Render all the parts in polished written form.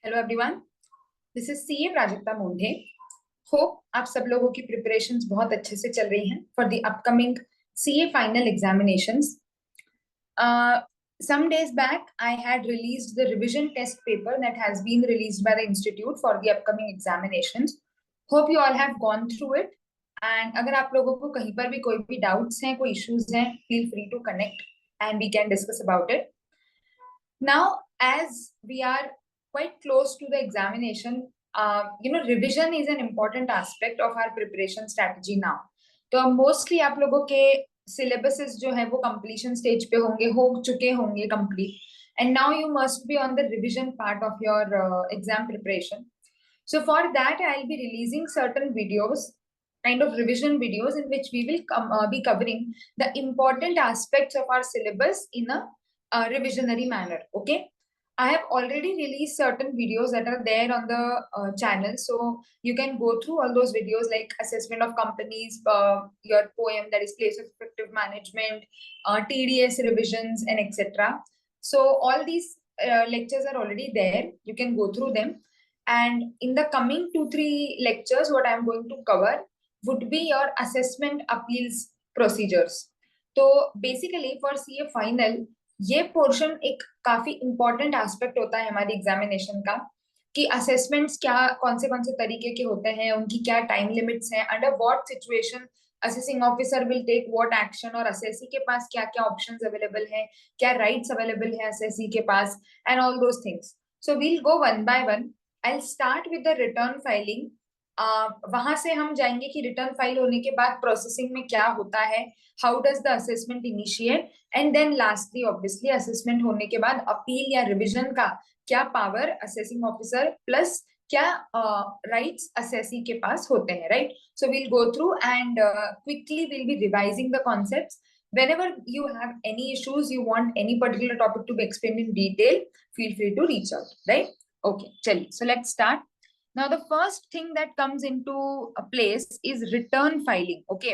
Hello everyone, this is CA Prajakta Mondhe. Hope आप सब लोगों की प्रिपरेशंस बहुत अच्छे से चल रही हैं for the upcoming CA final examinations. Some days back, I had released the revision test paper that has been released by the institute for the upcoming examinations. Hope you all have gone through it. And अगर आप लोगों को कहीं पर भी कोई भी doubts हैं, कोई issues हैं, feel free to connect and we can discuss about it. Now, as we are quite close to the examination, revision is an important aspect of our preparation strategy now. तो mostly आप लोगों के syllabuses जो है वो completion stage पे होंगे, हो चुके होंगे complete, and now you must be on the revision part of your exam preparation. So for that, I'll be releasing certain videos, kind of revision videos, in which we will be covering the important aspects of our syllabus in a revisionary manner. Okay. I have already released certain videos that are there on the channel, so you can go through all those videos like assessment of companies, your poem, that is place of effective management, TDS revisions, and etc. So all these lectures are already there. You can go through them. And in the coming 2-3 lectures, what I'm going to cover would be your assessment appeals procedures. तो basically for CA final ये portion एक काफी important aspect होता है हमारी examination का, कि assessments क्या कौन से तरीके के होते हैं, उनकी क्या टाइम लिमिट्स हैं, under what situation assessing officer will take what action, और असेसी के पास क्या क्या ऑप्शंस अवेलेबल हैं, क्या राइट्स अवेलेबल है असेसी के पास, and all those things. So we'll go one by one. I start with the return filing. वहां से हम जाएंगे कि रिटर्न फाइल होने के बाद प्रोसेसिंग में क्या होता है, how does the assessment initiate, and then lastly obviously assessment होने के बाद अपील या रिविजन का क्या पावर असेसिंग ऑफिसर प्लस क्या राइट्स असेसी के पास होते हैं, right. So we'll go through and quickly we'll be revising the concepts. Whenever you have any issues, you want any particular topic to be explained in detail, feel free to reach out, right? Okay, chaliye, so let's start. Now, the first thing that comes into a place is return filing. Okay,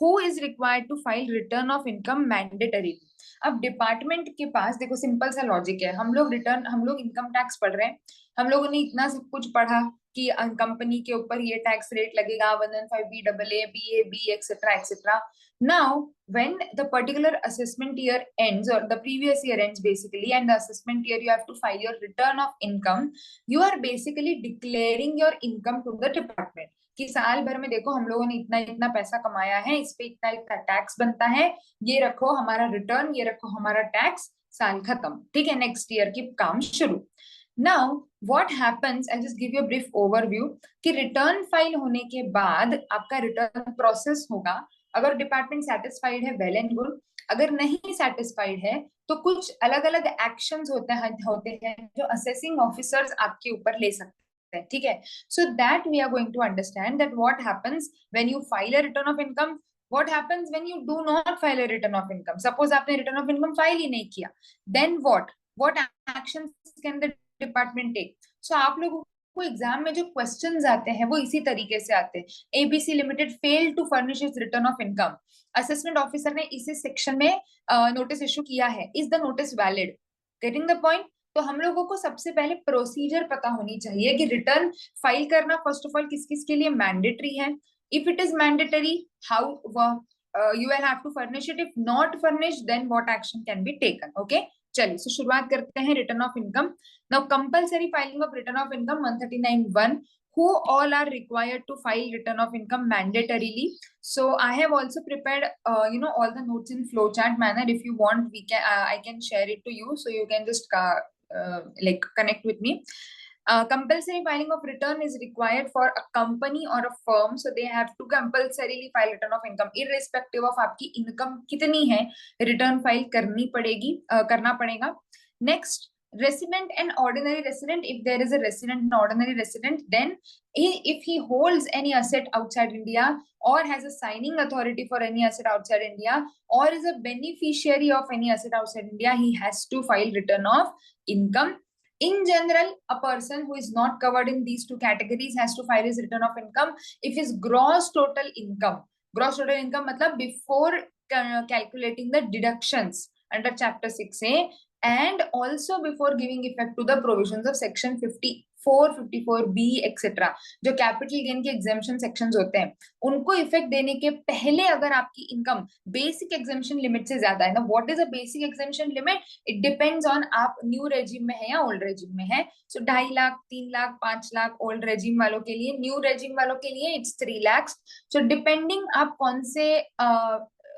who is required to file return of income mandatorily? अब department के पास देखो simple सा logic है. हम लोग income tax पढ़ रहे हैं, हम लोगों ने इतना सब कुछ पढ़ा कि कंपनी के ऊपर ये टैक्स रेट लगेगा 115BAA, BAB, etc. etc. Now, when the particular assessment year ends or the previous year ends basically, and the assessment year you have to file your return of income, you are basically declaring your income to the department कि साल भर में देखो हम लोगों ने इतना इतना पैसा कमाया है, इस पे इतना इतना टैक्स बनता है, ये रखो हमारा रिटर्न, ये रखो हमारा टैक्स, साल खत्म. ठीक है, नेक्स्ट ईयर की काम शुरू. Now what happens, I just give you a brief overview कि रिटर्न फाइल होने के बाद आपका रिटर्न प्रोसेस होगा. अगर डिपार्टमेंट सेटिस्फाइड है, वेल एंड गुड. अगर नहीं सेटिस्फाइड है तो कुछ अलग अलग एक्शंस होते हैं जो असेसिंग ऑफिसर्स आपके ऊपर ले सकते हैं. ठीक है, so that we are going to understand that what happens when you file a return of income, what happens when you do not file a return of income. Suppose आपने return of income file ही नहीं किया, then what actions can the department take? So आप लोगों को exam में जो questions आते हैं वो इसी तरीके से आते हैं. ABC limited fail to furnish its return of income. Assessment officer ने इसी सेक्शन में नोटिस इशू किया है. Is the notice valid? Getting the point. तो हम लोगों को सबसे पहले प्रोसीजर पता होनी चाहिए कि रिटर्न फाइल करना फर्स्ट ऑफ ऑल किस किस के लिए मैंडेटरी है. If it is mandatory, how you will have to furnish it. If not furnish, then what action can be taken. Okay, चलिए सो शुरुआत करते हैं return of income. Now compulsory filing of return of income 139(1). Who all are required to file return of income mandatorily? So I have also prepared all the notes in flowchart manner. If you want, we can I can share it to you, so you can just connect with me. Compulsory filing of return is required for a company or a firm, so they have to compulsorily file return of income irrespective of आपकी income कितनी है, return file करना पड़ेगा. Next, resident and ordinary resident. If there is a resident and ordinary resident, then if he holds any asset outside India or has a signing authority for any asset outside India or is a beneficiary of any asset outside India, he has to file return of income. In general, a person who is not covered in these two categories has to file his return of income if his gross total income मतलब before calculating the deductions under chapter 6A and also before giving effect to the provisions of section 54, 54B etc. जो capital gain के exemption sections होते हैं उनको effect देने के पहले अगर आपकी इनकम बेसिक एग्जेम्पशन लिमिट से ज्यादा है ना, what is a basic exemption limit? It depends on आप न्यू रेजिम में है या ओल्ड रेजिम में है. सो 2.5 लाख, 3 लाख, 5 लाख ओल्ड रेजिम वालों के लिए, न्यू रेजिम वालों के लिए इट्स 3 लाख. सो डिपेंडिंग आप कौन से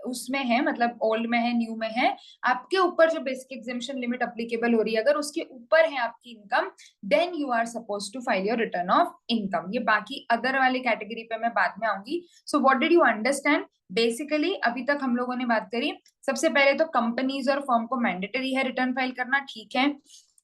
उसमें है, मतलब ओल्ड में है, न्यू में है, आपके ऊपर जो बेसिक एग्जेम्पशन लिमिट अप्लीकेबल हो रही है, अगर उसके ऊपर है आपकी income, then you are suppose to file your return of income. ये बाकी अदर वाली कैटेगरी पे मैं बाद में आऊंगी. So what did you understand? Basically अभी तक हम लोगों ने बात करी, सबसे पहले तो कंपनीज और फर्म को मैंडेटरी है रिटर्न फाइल करना, ठीक है.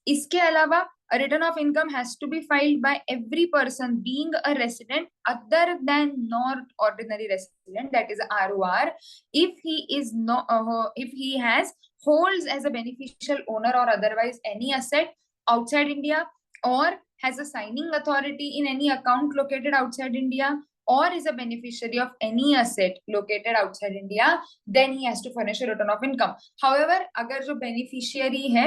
इसके अलावा a return of income has to be filed by every person being a resident other than not ordinary resident, that is ROR, if he is not if he has holds as a beneficial owner or otherwise any asset outside India, or has a signing authority in any account located outside India, or is a beneficiary of any asset located outside India, then he has to furnish a return of income. However, अगर जो beneficiary है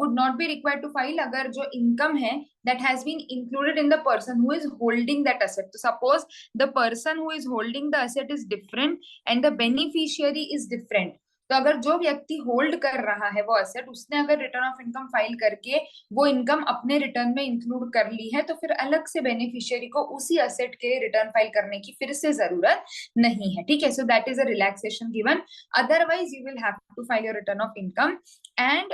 would not be required to file अगर जो income है that has been included in the person who is holding that asset. So suppose the person who is holding the asset is different and the beneficiary is different. तो अगर जो व्यक्ति hold कर रहा है वो एसेट, उसने अगर रिटर्न ऑफ इनकम फाइल करके वो इनकम अपने रिटर्न में इंक्लूड कर ली है, तो फिर अलग से बेनिफिशियरी को उसी एसेट के रिटर्न फाइल करने की फिर से जरूरत नहीं है. ठीक है. So that is a relaxation given. Otherwise you will have to file your return of income. And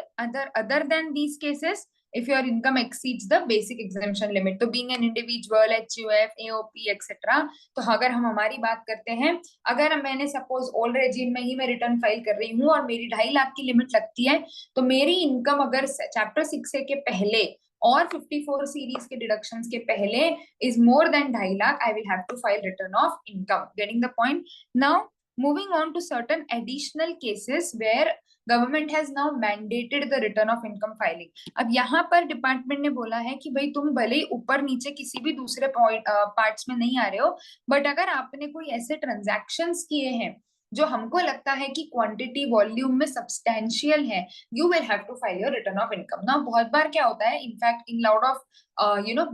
other than these cases, if your income exceeds the basic exemption limit, तो being an individual, HUF, AOP etc. तो अगर हम हमारी बात करते हैं, अगर मैंने सपोज ओल्ड रेजिम में ही मैं रिटर्न फाइल कर रही हूँ और मेरी 2.5 लाख की लिमिट लगती है, तो मेरी इनकम अगर चैप्टर 6A के पहले और 54 सीरीज के डिडक्शंस के पहले is more than 2.5 lakh, I will have to file return of income. Getting the point? Now moving on to certain additional cases where government has now mandated the return of income filing. अब यहाँ पर department ने बोला है कि भाई तुम भले ऊपर नीचे किसी भी दूसरे पार्ट्स में नहीं आ रहे हो, बट अगर आपने कोई ऐसे ट्रांजैक्शंस किए हैं जो हमको लगता है कि क्वांटिटी वॉल्यूम में सब्सटैंशियल है, you will have to file your return of income. ना बहुत बार क्या होता है, in fact in loud of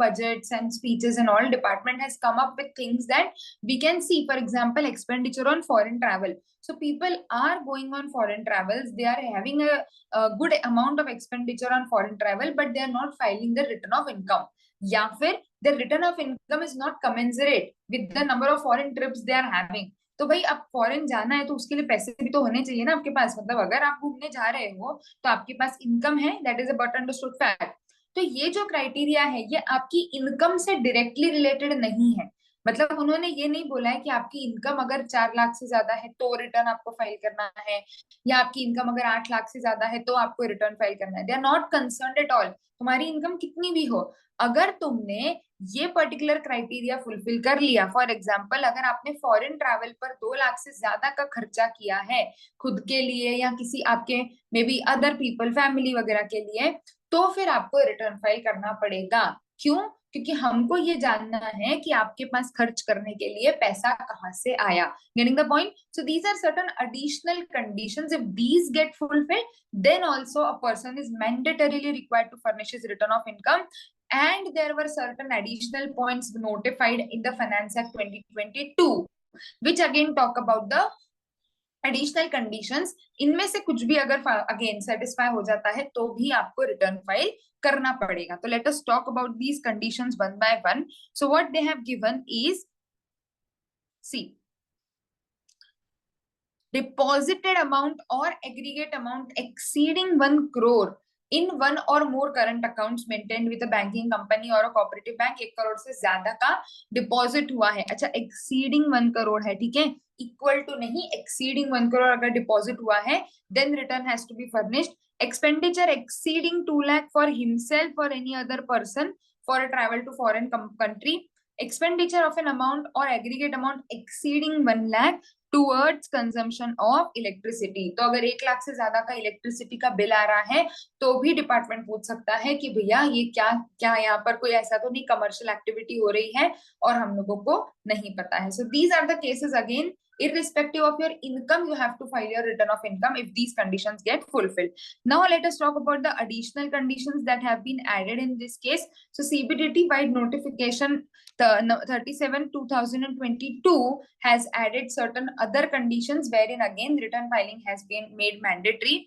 budgets and speeches and all, department has come up with things that we can see. For example, expenditure on foreign travel. So people are going on foreign travels, they are having a good amount of expenditure on foreign travel, but they are not filing the return of income. या फिर the return of income is not commensurate with the number of foreign trips they are having. तो भाई आप foreign जाना है तो उसके लिए पैसे भी तो होने चाहिए ना आपके पास. मतलब अगर आप घूमने जा रहे हो तो आपके पास इनकम है, that is a but understood fact. तो ये जो क्राइटेरिया है ये आपकी इनकम से डायरेक्टली रिलेटेड नहीं है. मतलब उन्होंने ये नहीं बोला है कि आपकी इनकम अगर 4 लाख से ज्यादा है तो रिटर्न आपको फाइल करना है, या आपकी इनकम अगर 8 लाख से ज्यादा है तो आपको रिटर्न फाइल करना है. They are not concerned at all. तुम्हारी इनकम कितनी भी हो, अगर तुमने ये पर्टिकुलर क्राइटेरिया फुलफिल कर लिया, फॉर एग्जाम्पल अगर आपने फॉरेन ट्रैवल पर 2 लाख से ज्यादा का खर्चा किया है खुद के लिए या किसी आपके may be other people, family वगैरह के लिए, तो फिर आपको रिटर्न फाइल करना पड़ेगा. क्यों? क्योंकि हमको ये जानना है कि आपके पास खर्च करने के लिए पैसा कहाँ से आया. Getting the point? So these are certain additional conditions. If these get fulfilled, then also a person is mandatorily required to furnish his return of income. And there were certain additional points notified in the Finance Act 2022, which again talk about the additional conditions. इनमें से कुछ भी अगर again satisfy हो जाता है तो भी आपको रिटर्न फाइल करना पड़ेगा. तो let us talk about these conditions one by one. So what they have given is, see, deposited amount or aggregate amount exceeding 1 crore in one or more current accounts maintained with a banking company or a cooperative bank. 1 crore से ज्यादा का deposit हुआ है. अच्छा, exceeding 1 crore है, ठीक है, equal to नहीं, exceeding 1 करोड़ अगर डिपॉजिट हुआ है then return has to be furnished. Expenditure exceeding 2 lakh for himself or any other person for a travel to foreign country. Expenditure of an amount or aggregate amount exceeding 1 lakh towards consumption of electricity. तो अगर 1 लाख से ज्यादा का electricity का bill आ रहा है तो भी डिपार्टमेंट पूछ सकता है कि भैया ये क्या क्या यहाँ पर कोई ऐसा तो नहीं कमर्शियल एक्टिविटी हो रही है और हम लोगों को नहीं पता है। So these are the cases again irrespective of your income you have to file your return of income if these conditions get fulfilled. Now let us talk about the additional conditions that have been added in this case. So CBDT wide notification 37/2022 has added certain other conditions wherein again return filing has been made mandatory.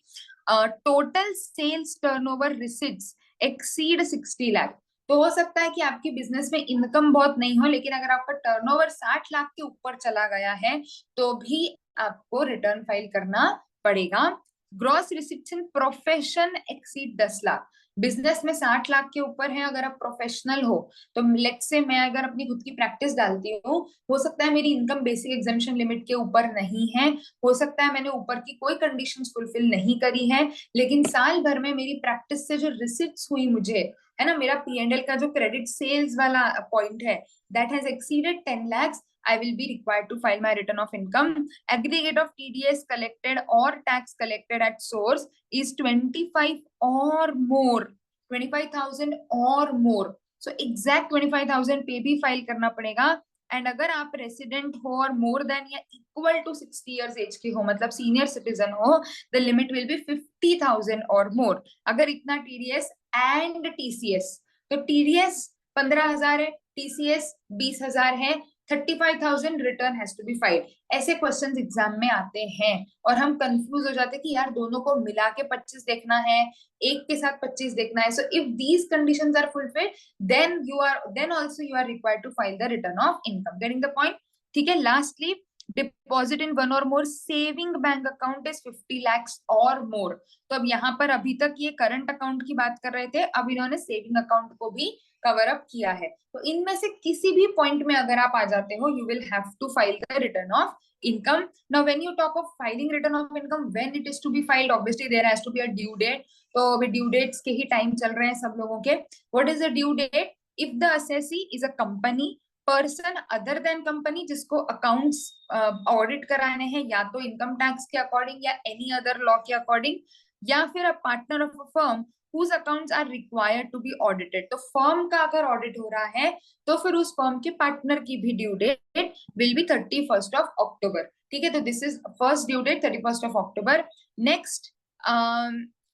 Total sales turnover receipts exceed 60 lakh. तो हो सकता है कि आपकी business में income बहुत नहीं हो लेकिन अगर आपका टर्नओवर 60 लाख के ऊपर चला गया है तो भी आपको रिटर्न फाइल करना पड़ेगा। ग्रॉस रिसिप्ट्स इन प्रोफेशन एक्सीड 10 लाख। बिजनेस में 60 लाख के ऊपर है, अगर आप प्रोफेशनल हो तो लेट्स से मैं अगर अपनी खुद की प्रैक्टिस डालती हूँ, हो सकता है मेरी इनकम बेसिक एग्जामिशन लिमिट के ऊपर नहीं है, हो सकता है मैंने ऊपर की कोई कंडीशंस फुलफिल नहीं करी है, लेकिन साल भर में मेरी प्रैक्टिस से जो रिसिप्ट्स हुई मुझे है ना, मेरा P&L का जो क्रेडिट सेल्स वाला पॉइंट है that has exceeded 10 lakhs, I will be required to file my return of income. Aggregate of TDS collected or tax collected at source is 25 or more, 25,000 or more. So exact 25,000 पे भी file करना पड़ेगा। And अगर आप resident हो और more than या equal to 60 years age के हो, मतलब सीनियर सिटीजन हो, द लिमिट विल बी 50,000 और मोर। अगर इतना टीडीएस एंड टीसीएस, तो टीडीएस 15,000 है, टीसीएस 20,000 है, 35,000 return has to be filed. ऐसे क्वेश्चंस एग्जाम में आते हैं और हम कंफ्यूज हो जाते हैं कि यार दोनों को मिला के 25 देखना है, एक के साथ 25 देखना है। So if these conditions are fulfilled then also you are required to file the return of income. Getting the point? ठीक है। Lastly deposit in one or more saving bank account is 50 lakhs और मोर। तो अब यहाँ पर अभी तक ये करंट अकाउंट की बात कर रहे थे, अब इन्होंने सेविंग अकाउंट को भी कवर अप किया है। तो इनमें से किसी भी पॉइंट में अगर आप आ जाते हो, you will have to file the return of income. Now when you talk of filing return of income, when it is to be filed, obviously there has to be a due date. तो अभी due dates के ही time चल रहे हैं सब लोगों के। What is the due date? If the assessee is a company, person other than company जिसको अकाउंट्स ऑडिट कराने हैं या तो इनकम टैक्स के अकॉर्डिंग या एनी अदर लॉ के अकॉर्डिंग, या फिर a partner of a firm whose accounts are required to be audited. तो फर्म का अगर ऑडिट हो रहा है तो फिर उस फर्म के पार्टनर की भी due date will be 31st of October. ठीक है, तो this is first due date 31st of October. Next,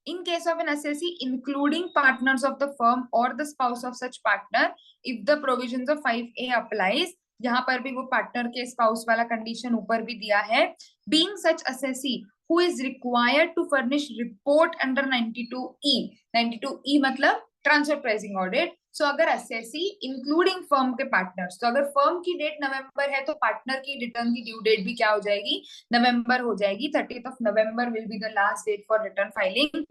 in case of an assessee including partners of the firm or the spouse of such partner, if the provisions of 5A applies, यहाँ पर भी वो partner के spouse वाला condition ऊपर भी दिया है। being such assessee who is required to furnish report under 92E, 92E मतलब ट्रांसफर प्राइसिंग ऑडिट। सो अगर असेसी इंक्लूडिंग फर्म के पार्टनर्स, तो अगर फर्म की डेट नवंबर है तो पार्टनर की रिटर्न की ड्यू डेट भी क्या हो जाएगी, नवंबर हो जाएगी। 30th of November will be the last date for return filing.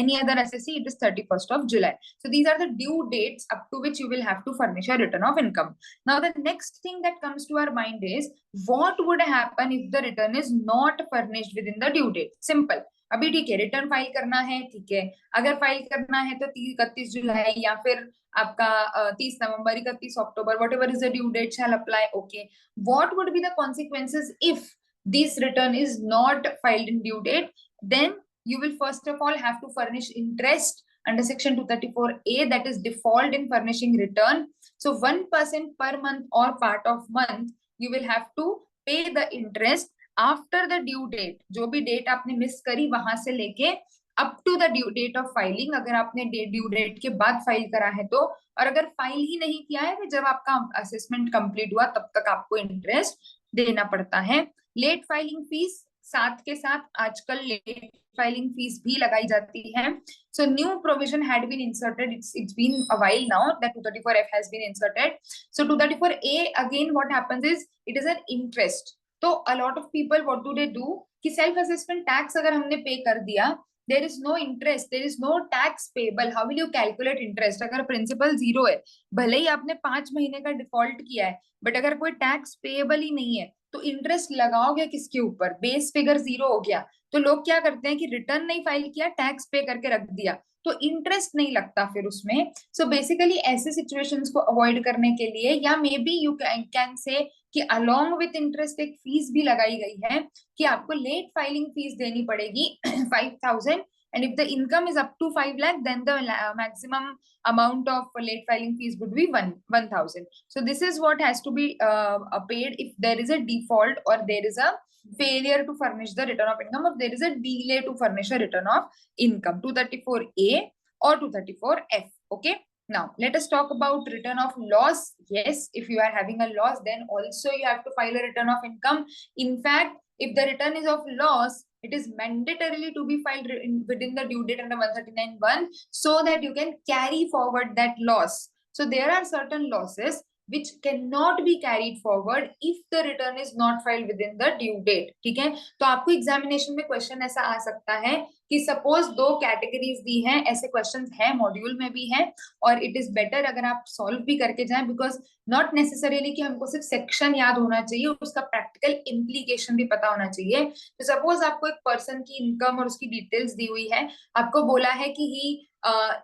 Any other assessee, it is 31st of July. So these are the due dates up to which you will have to furnish a return of income. Now the next thing that comes to our mind is what would happen if the return is not furnished within the due date. Simple. अभी ठीक है, return file करना है, ठीक है, अगर file करना है तो 31 जुलाई या फिर आपका 30 नवंबर, 31 अक्टूबर, whatever is the due date shall apply. Okay, what would be the consequences if this return is not filed in due date? Then you will first of all have to furnish interest under section 234A, that is default in furnishing return. So 1% per month or part of month you will have to pay the interest after the due date. जो भी date आपने miss करी वहां से लेके up to the due date of filing, अगर आपने due date के बाद फाइल करा है तो, और अगर फाइल ही नहीं किया है तो जब आपका असेसमेंट कंप्लीट हुआ तब तक आपको इंटरेस्ट देना पड़ता है। लेट फाइलिंग फीस साथ के साथ आजकल लेट फाइलिंग फीस भी लगाई जाती है। So new provision had been inserted. It's been a while now that 234F has been inserted. So 234A again what happens is it is an interest. तो a lot of people what do they do कि self assessment tax अगर हमने पे कर दिया, there is no interest, there is no tax payable. How will you calculate interest? अगर principal 0 है, भले ही आपने 5 महीने का डिफॉल्ट किया है, बट अगर कोई टैक्स पेएबल ही नहीं है तो इंटरेस्ट लगाओगे किसके ऊपर? बेस फिगर 0 हो गया। तो लोग क्या करते हैं कि रिटर्न नहीं फाइल किया, टैक्स पे करके रख दिया, तो इंटरेस्ट नहीं लगता फिर उसमें। सो बेसिकली ऐसे सिचुएशंस को अवॉइड करने के लिए, या may be you can say कि अलोंग विथ इंटरेस्ट एक फीस भी लगाई गई है कि आपको लेट फाइलिंग फीस देनी पड़ेगी 5,000, and if the income is up to 5 lakh, then the maximum amount of late filing fees would be 1,000. So this is what has to be paid if there is a default, or there is a failure to furnish the return of income, or there is a delay to furnish a return of income, 234A or 234F. Okay, now let us talk about return of loss. Yes, if you are having a loss, then also you have to file a return of income. In fact, if the return is of loss, it is mandatorily to be filed within the due date under 139(1), so that you can carry forward that loss. So there are certain losses which cannot be carried forward if the return is not filed within the due date. ठीक है, तो आपको examination में question ऐसा आ सकता है कि suppose दो कैटेगरीज दी हैं, ऐसे क्वेश्चंस हैं, मॉड्यूल में भी हैं, और इट इज बेटर अगर आप सॉल्व भी करके जाएं, बिकॉज नॉट नेसेसरीली कि हमको सिर्फ सेक्शन याद होना चाहिए, उसका प्रैक्टिकल इम्प्लीकेशन भी पता होना चाहिए। तो सपोज आपको एक पर्सन की इनकम और उसकी डिटेल्स दी हुई है, आपको बोला है कि ही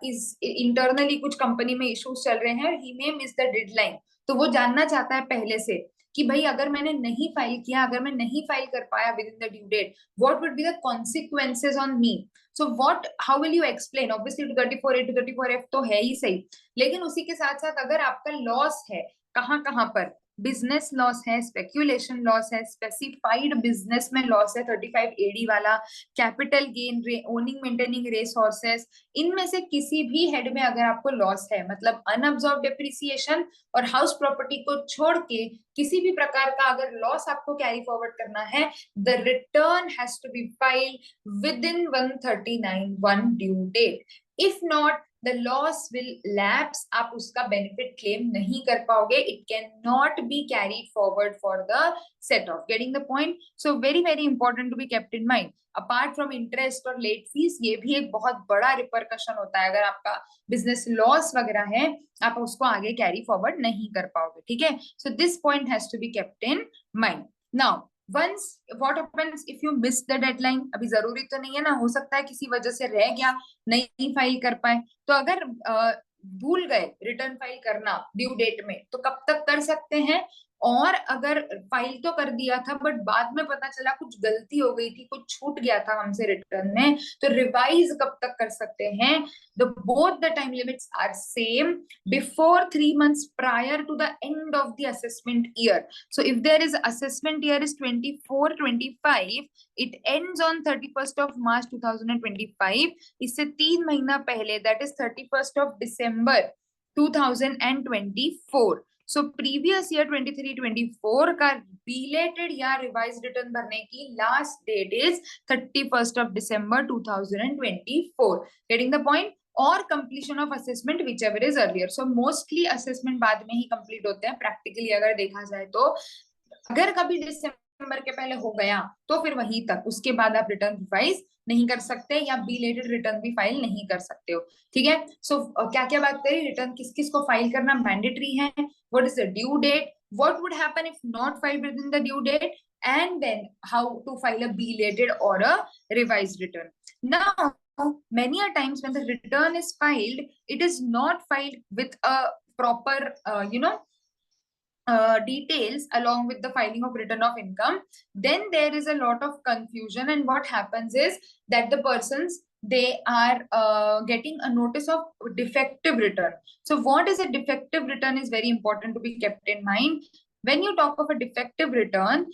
इज इंटरनली कुछ कंपनी में इश्यूज चल रहे हैं, ही मे मिस द डेडलाइन। तो वो जानना चाहता है पहले से कि भाई अगर मैंने नहीं फाइल किया, अगर मैं नहीं फाइल कर पाया within the due date, what would be the consequences on me. So what, how will you explain. Obviously 234A 234F तो है ही सही, लेकिन उसी के साथ साथ अगर आपका लॉस है, कहाँ कहाँ पर, बिजनेस लॉस है, स्पेक्यूलेशन लॉस है, स्पेसिफाइड बिजनेस में लॉस है 35AD वाला, capital gain, owning maintaining resources, इनमें से किसी भी हेड में अगर आपको लॉस है, मतलब अनअब्सॉर्ब डेप्रिसिएशन और हाउस प्रॉपर्टी को छोड़ के किसी भी प्रकार का अगर लॉस आपको कैरी फॉरवर्ड करना है, the return has to be filed within 139(1) due date. If not, the loss will lapse, आप उसका benefit claim नहीं कर पाओगे, it cannot be carried forward for the set off. Getting the point? So very very important to be kept in mind. Apart from interest और late fees, ये भी एक बहुत बड़ा रिपरकशन होता है, अगर आपका बिजनेस लॉस वगैरह है, आप उसको आगे कैरी फॉरवर्ड नहीं कर पाओगे। ठीक है, so this point has to be kept in mind. Now once what happens if you miss the deadline, अभी जरूरी तो नहीं है ना, हो सकता है किसी वजह से रह गया, नहीं फाइल कर पाए, तो अगर भूल गए रिटर्न फाइल करना ड्यू डेट में, तो कब तक कर सकते हैं, और अगर फाइल तो कर दिया था बट बाद में पता चला कुछ गलती हो गई थी, कुछ छूट गया था हमसे रिटर्न में, तो रिवाइज कब तक कर सकते हैं। The both the time limits are same before 3 months prior to the end of the assessment year. So if there is assessment year is 24-25, it ends on 31st of March 2025. इससे 3 महीना पहले, that is 31st of December 2024. So previous year 23-24 का belated या revise return भरने की last date is 31st of December 2024. Getting the point? और completion of assessment whichever is earlier. So mostly assessment बाद में ही कंप्लीट होते हैं practically अगर देखा जाए तो। अगर कभी दिसंबर के पहले हो गया तो फिर वहीं तक, उसके बाद आप रिटर्न रिवाइज नहीं कर सकते, या बिलेटेड रिटर्न भी फाइल नहीं कर सकते हो। ठीक है, सो क्या क्या बात करी, रिटर्न किस किस को फाइल करना मैंडेटरी है, what is the due date, what would happen if not filed within the due date, and then how to file a belated or a revised return. Now many a times when the return is filed, it is not filed with a proper details along with the filing of return of income. Then there is a lot of confusion, and what happens is that the persons, they are getting a notice of defective return. So what is a defective return is very important to be kept in mind. When you talk of a defective return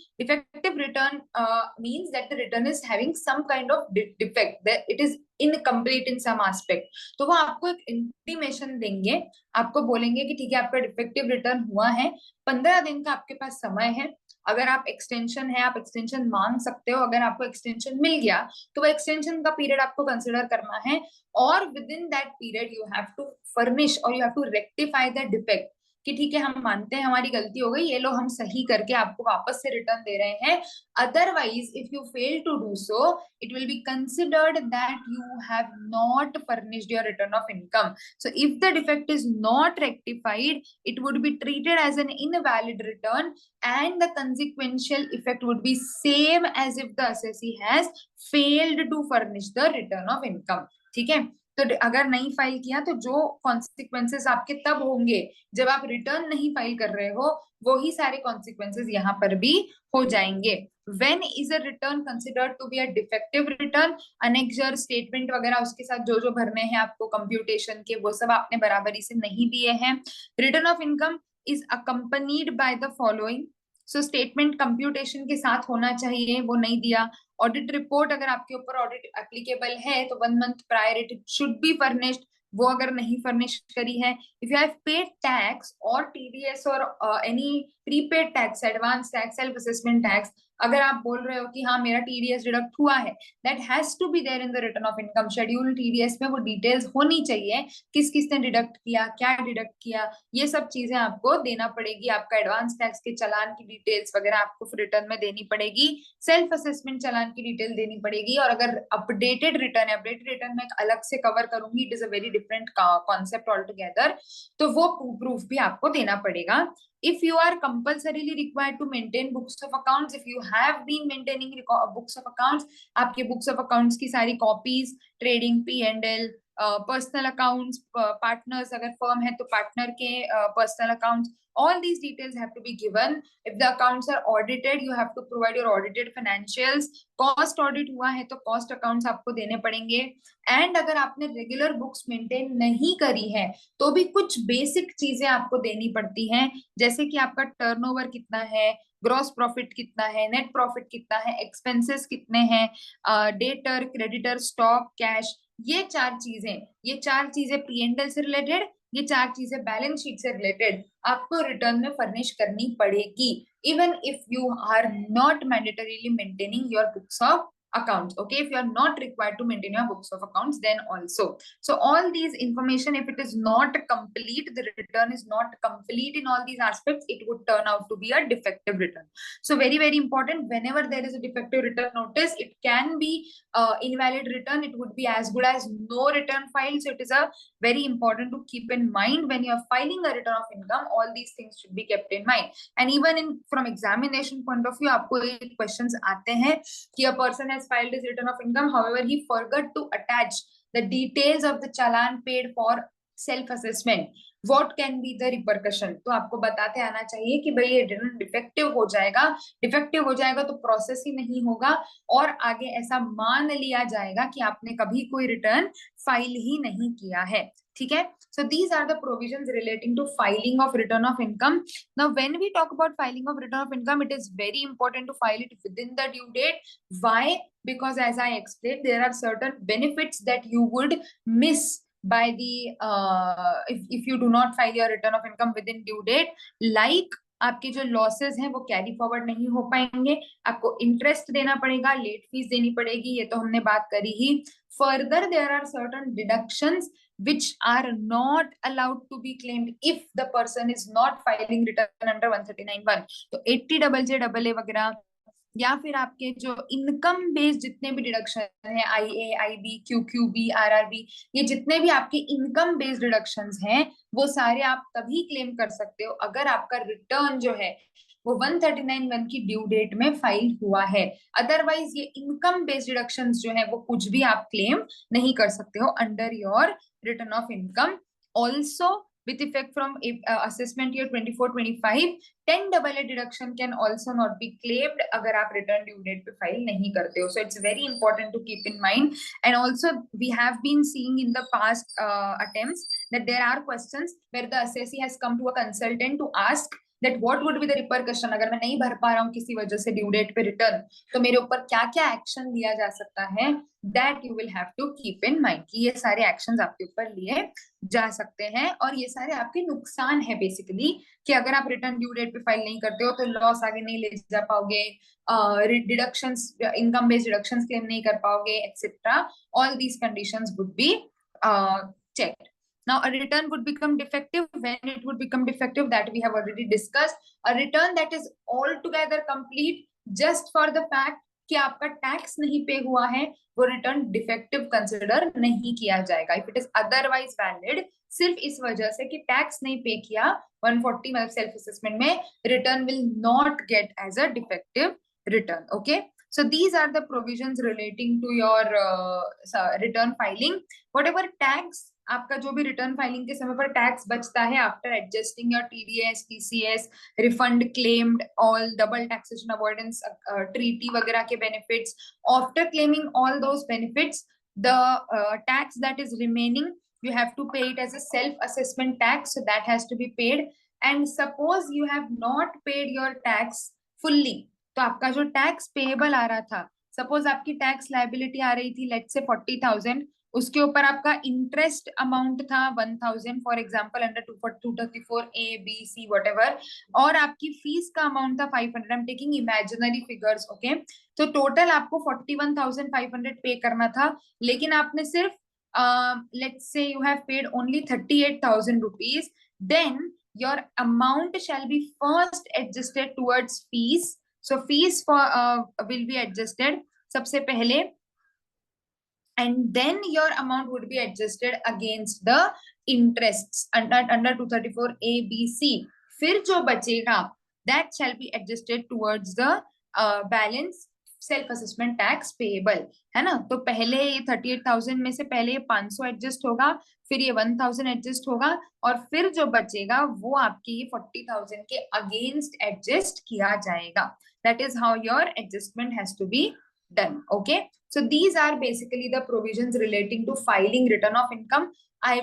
means that the return is having some kind of defect, that it is incomplete in some aspect. तो वो आपको एक intimation देंगे, आपको बोलेंगे कि ठीक है आपका डिफेक्टिव रिटर्न हुआ है, 15 दिन का आपके पास समय है, अगर आप एक्सटेंशन है आप एक्सटेंशन मांग सकते हो, अगर आपको एक्सटेंशन मिल गया तो वो एक्सटेंशन का पीरियड आपको कंसिडर करना है, और within that period you have to furnish और you have to rectify the defect, कि ठीक है हम मानते हैं हमारी गलती हो गई, ये लो हम सही करके आपको वापस से रिटर्न दे रहे हैं। Otherwise if you fail to do so, it will be considered that you have not furnished your return of income. So if the defect is not rectified, it would be treated as an invalid return, and the consequential effect would be same as if the assessee has failed to furnish the return of income. ठीक है, तो अगर नहीं file किया तो जो consequences आपके तब होंगे जब आप रिटर्न नहीं फाइल कर रहे हो, वो ही सारे कॉन्सिक्वेंसेस यहाँ पर भी हो जाएंगे। When is a return considered to be a defective return? Annexure statement वगैरह उसके साथ जो जो भरने हैं आपको कंप्यूटेशन के, वो सब आपने बराबरी से नहीं दिए हैं। Return of income is accompanied by the following. So statement computation के साथ होना चाहिए, वो नहीं दिया। ऑडिट रिपोर्ट, अगर आपके ऊपर ऑडिट एप्लीकेबल है तो 1 month prior it should be furnished, वो अगर नहीं फर्निश करी है। If you have paid tax और टीडीएस और any prepaid tax, advance tax, self assessment tax, अगर आप बोल रहे हो कि हाँ मेरा टीडीएस डिडक्ट हुआ है, that has to be there in the return of income. Schedule TDS में वो डिटेल्स होनी चाहिए, किस किस ने डिडक्ट किया, क्या डिडक्ट किया, ये सब चीजें आपको देना पड़ेगी। आपका एडवांस टैक्स के चालान की डिटेल्स वगैरह आपको रिटर्न में देनी पड़ेगी, सेल्फ असेसमेंट चालान की डिटेल देनी पड़ेगी। और अगर अपडेटेड रिटर्न है, अपडेटेड रिटर्न में अलग से कवर करूंगी, it is a very different concept all together, तो वो प्रूफ भी आपको देना पड़ेगा। If you are compulsorily required to maintain books of accounts, if you have been maintaining books of accounts, आपके books of accounts की सारी copies, trading P&L, personal accounts, partners अगर फर्म है तो पार्टनर के personal accounts, all these details have to be given. If the accounts are audited, you have to provide your audited financials. Cost audit हुआ है तो cost accounts आपको देने पड़ेंगे। एंड अगर आपने रेगुलर बुक्स मेंटेन नहीं करी है तो भी कुछ बेसिक चीजें आपको देनी पड़ती हैं, जैसे कि आपका टर्नओवर कितना है, ग्रॉस प्रॉफिट कितना है, नेट प्रॉफिट कितना है, एक्सपेंसेस कितने हैं, डेटर, क्रेडिटर, स्टॉक, कैश, ये चार चीजें P&L से रिलेटेड, ये चार चीजें बैलेंस शीट से रिलेटेड आपको रिटर्न में फर्निश करनी पड़ेगी, even if you are not mandatorily maintaining your books of accounts. Okay, if you are not required to maintain your books of accounts, then also, so all these information, if it is not complete, the return is not complete in all these aspects, it would turn out to be a defective return. So very very important, whenever there is a defective return notice, it can be invalid return, it would be as good as no return filed. So it is a very important to keep in mind when you are filing a return of income, all these things should be kept in mind. And even in from examination point of view, आपको ये questions आते हैं कि a person has filed his return of income, however he forgot to attach the details of the challan paid for self assessment, what can be the repercussion? तो आपको बताते आना चाहिए कि भाई ये रिटर्न डिफेक्टिव हो जाएगा तो प्रोसेस ही नहीं होगा और आगे ऐसा मान लिया जाएगा कि आपने कभी कोई रिटर्न फाइल ही नहीं किया है। ठीक है, so these are the provisions relating to filing of return of income. Now when we talk about filing of return of income, it is very important to file it within the due date. Why? Because as I explained, there are certain benefits that you would miss by the if you do not file your return of income within due date, like आपके जो losses हैं वो carry forward नहीं हो पाएंगे, आपको interest देना पड़ेगा, लेट फीस देनी पड़ेगी, ये तो हमने बात करी ही। Further there are certain deductions which are not allowed to be claimed if the person is not filing return under 139(1). तो 80JJAA वगैरह या फिर आपके जो इनकम बेस्ड जितने भी डिडक्शन है, IA, IB, QQB, RRB, ये जितने भी आपके इनकम बेस्ड डिडक्शंस हैं वो सारे आप तभी क्लेम कर सकते हो अगर आपका रिटर्न जो है वो 139(1) की ड्यू डेट में फाइल हुआ है। अदरवाइज ये इनकम बेस्ड डिडक्शंस जो है वो कुछ भी आप क्लेम नहीं कर सकते हो under your return of income. Also with effect from assessment year 24-25, 10AA deduction can also not be claimed अगर आप return due date पे file नहीं करते हो। So it's very important to keep in mind. And also we have been seeing in the past attempts that there are questions where the assessee has come to a consultant to ask that what would be the repercussion, अगर मैं नहीं भर पा रहा हूँ किसी वजह से ड्यू डेट पे रिटर्न, तो मेरे ऊपर क्या क्या एक्शन लिया जा सकता है, that you will have to keep in mind कि ये सारे एक्शंस आपके ऊपर लिए जा सकते हैं और ये सारे आपके नुकसान है बेसिकली, कि अगर आप रिटर्न ड्यू डेट पे फाइल नहीं करते हो तो लॉस आगे नहीं ले जा पाओगे, deductions, income based deductions claim नहीं कर पाओगे, etcetera. All these conditions would be checked. Now a return would become defective when it would become defective, that we have already discussed. A return that is altogether complete just for the fact कि आपका tax नहीं पे हुआ है, वो return defective consider नहीं किया जाएगा। If it is otherwise valid, सिर्फ इस वजह से कि टैक्स नहीं पे किया 140 मतलब सेल्फ असेसमेंट में, return will not get as a defective return. Okay, So these are the provisions relating to your return filing. Whatever tax आपका जो भी रिटर्न फाइलिंग के समय पर टैक्स बचता है after adjusting your TDS, TCS, refund claimed, all double taxation avoidance treaty वगैरह के benefits, after claiming all those benefits, the tax that is remaining, you have to pay it as a self assessment tax, so that has to be paid. And suppose you have not paid your tax fully, तो आपका जो tax payable आ रहा था, suppose आपकी tax liability आ रही थी let's say 40,000, उसके ऊपर आपका इंटरेस्ट अमाउंट था 1,000 for example under 234 A B C whatever, और आपकी फीस का अमाउंट था 500, I am taking imaginary figures, okay. तो टोटल आपको 41,500 पे करना था, लेकिन आपने सिर्फ let's say you have paid only 38,000 rupees, then your amount shall be first adjusted towards fees. So fees for will be adjusted सबसे पहले, and then your amount would be adjusted against the interests under 234 A B C. फिर जो बचेगा that shall be adjusted towards the balance self assessment tax payable, है ना। तो पहले ये 38,000 में से पहले ये 500 एडजस्ट होगा, फिर ये 1,000 एडजस्ट होगा, और फिर जो बचेगा वो आपके ये 40,000 के अगेंस्ट एडजस्ट किया जाएगा. That is how your adjustment has to be done. Okay, so these are basically the provisions relating to filing return of income. I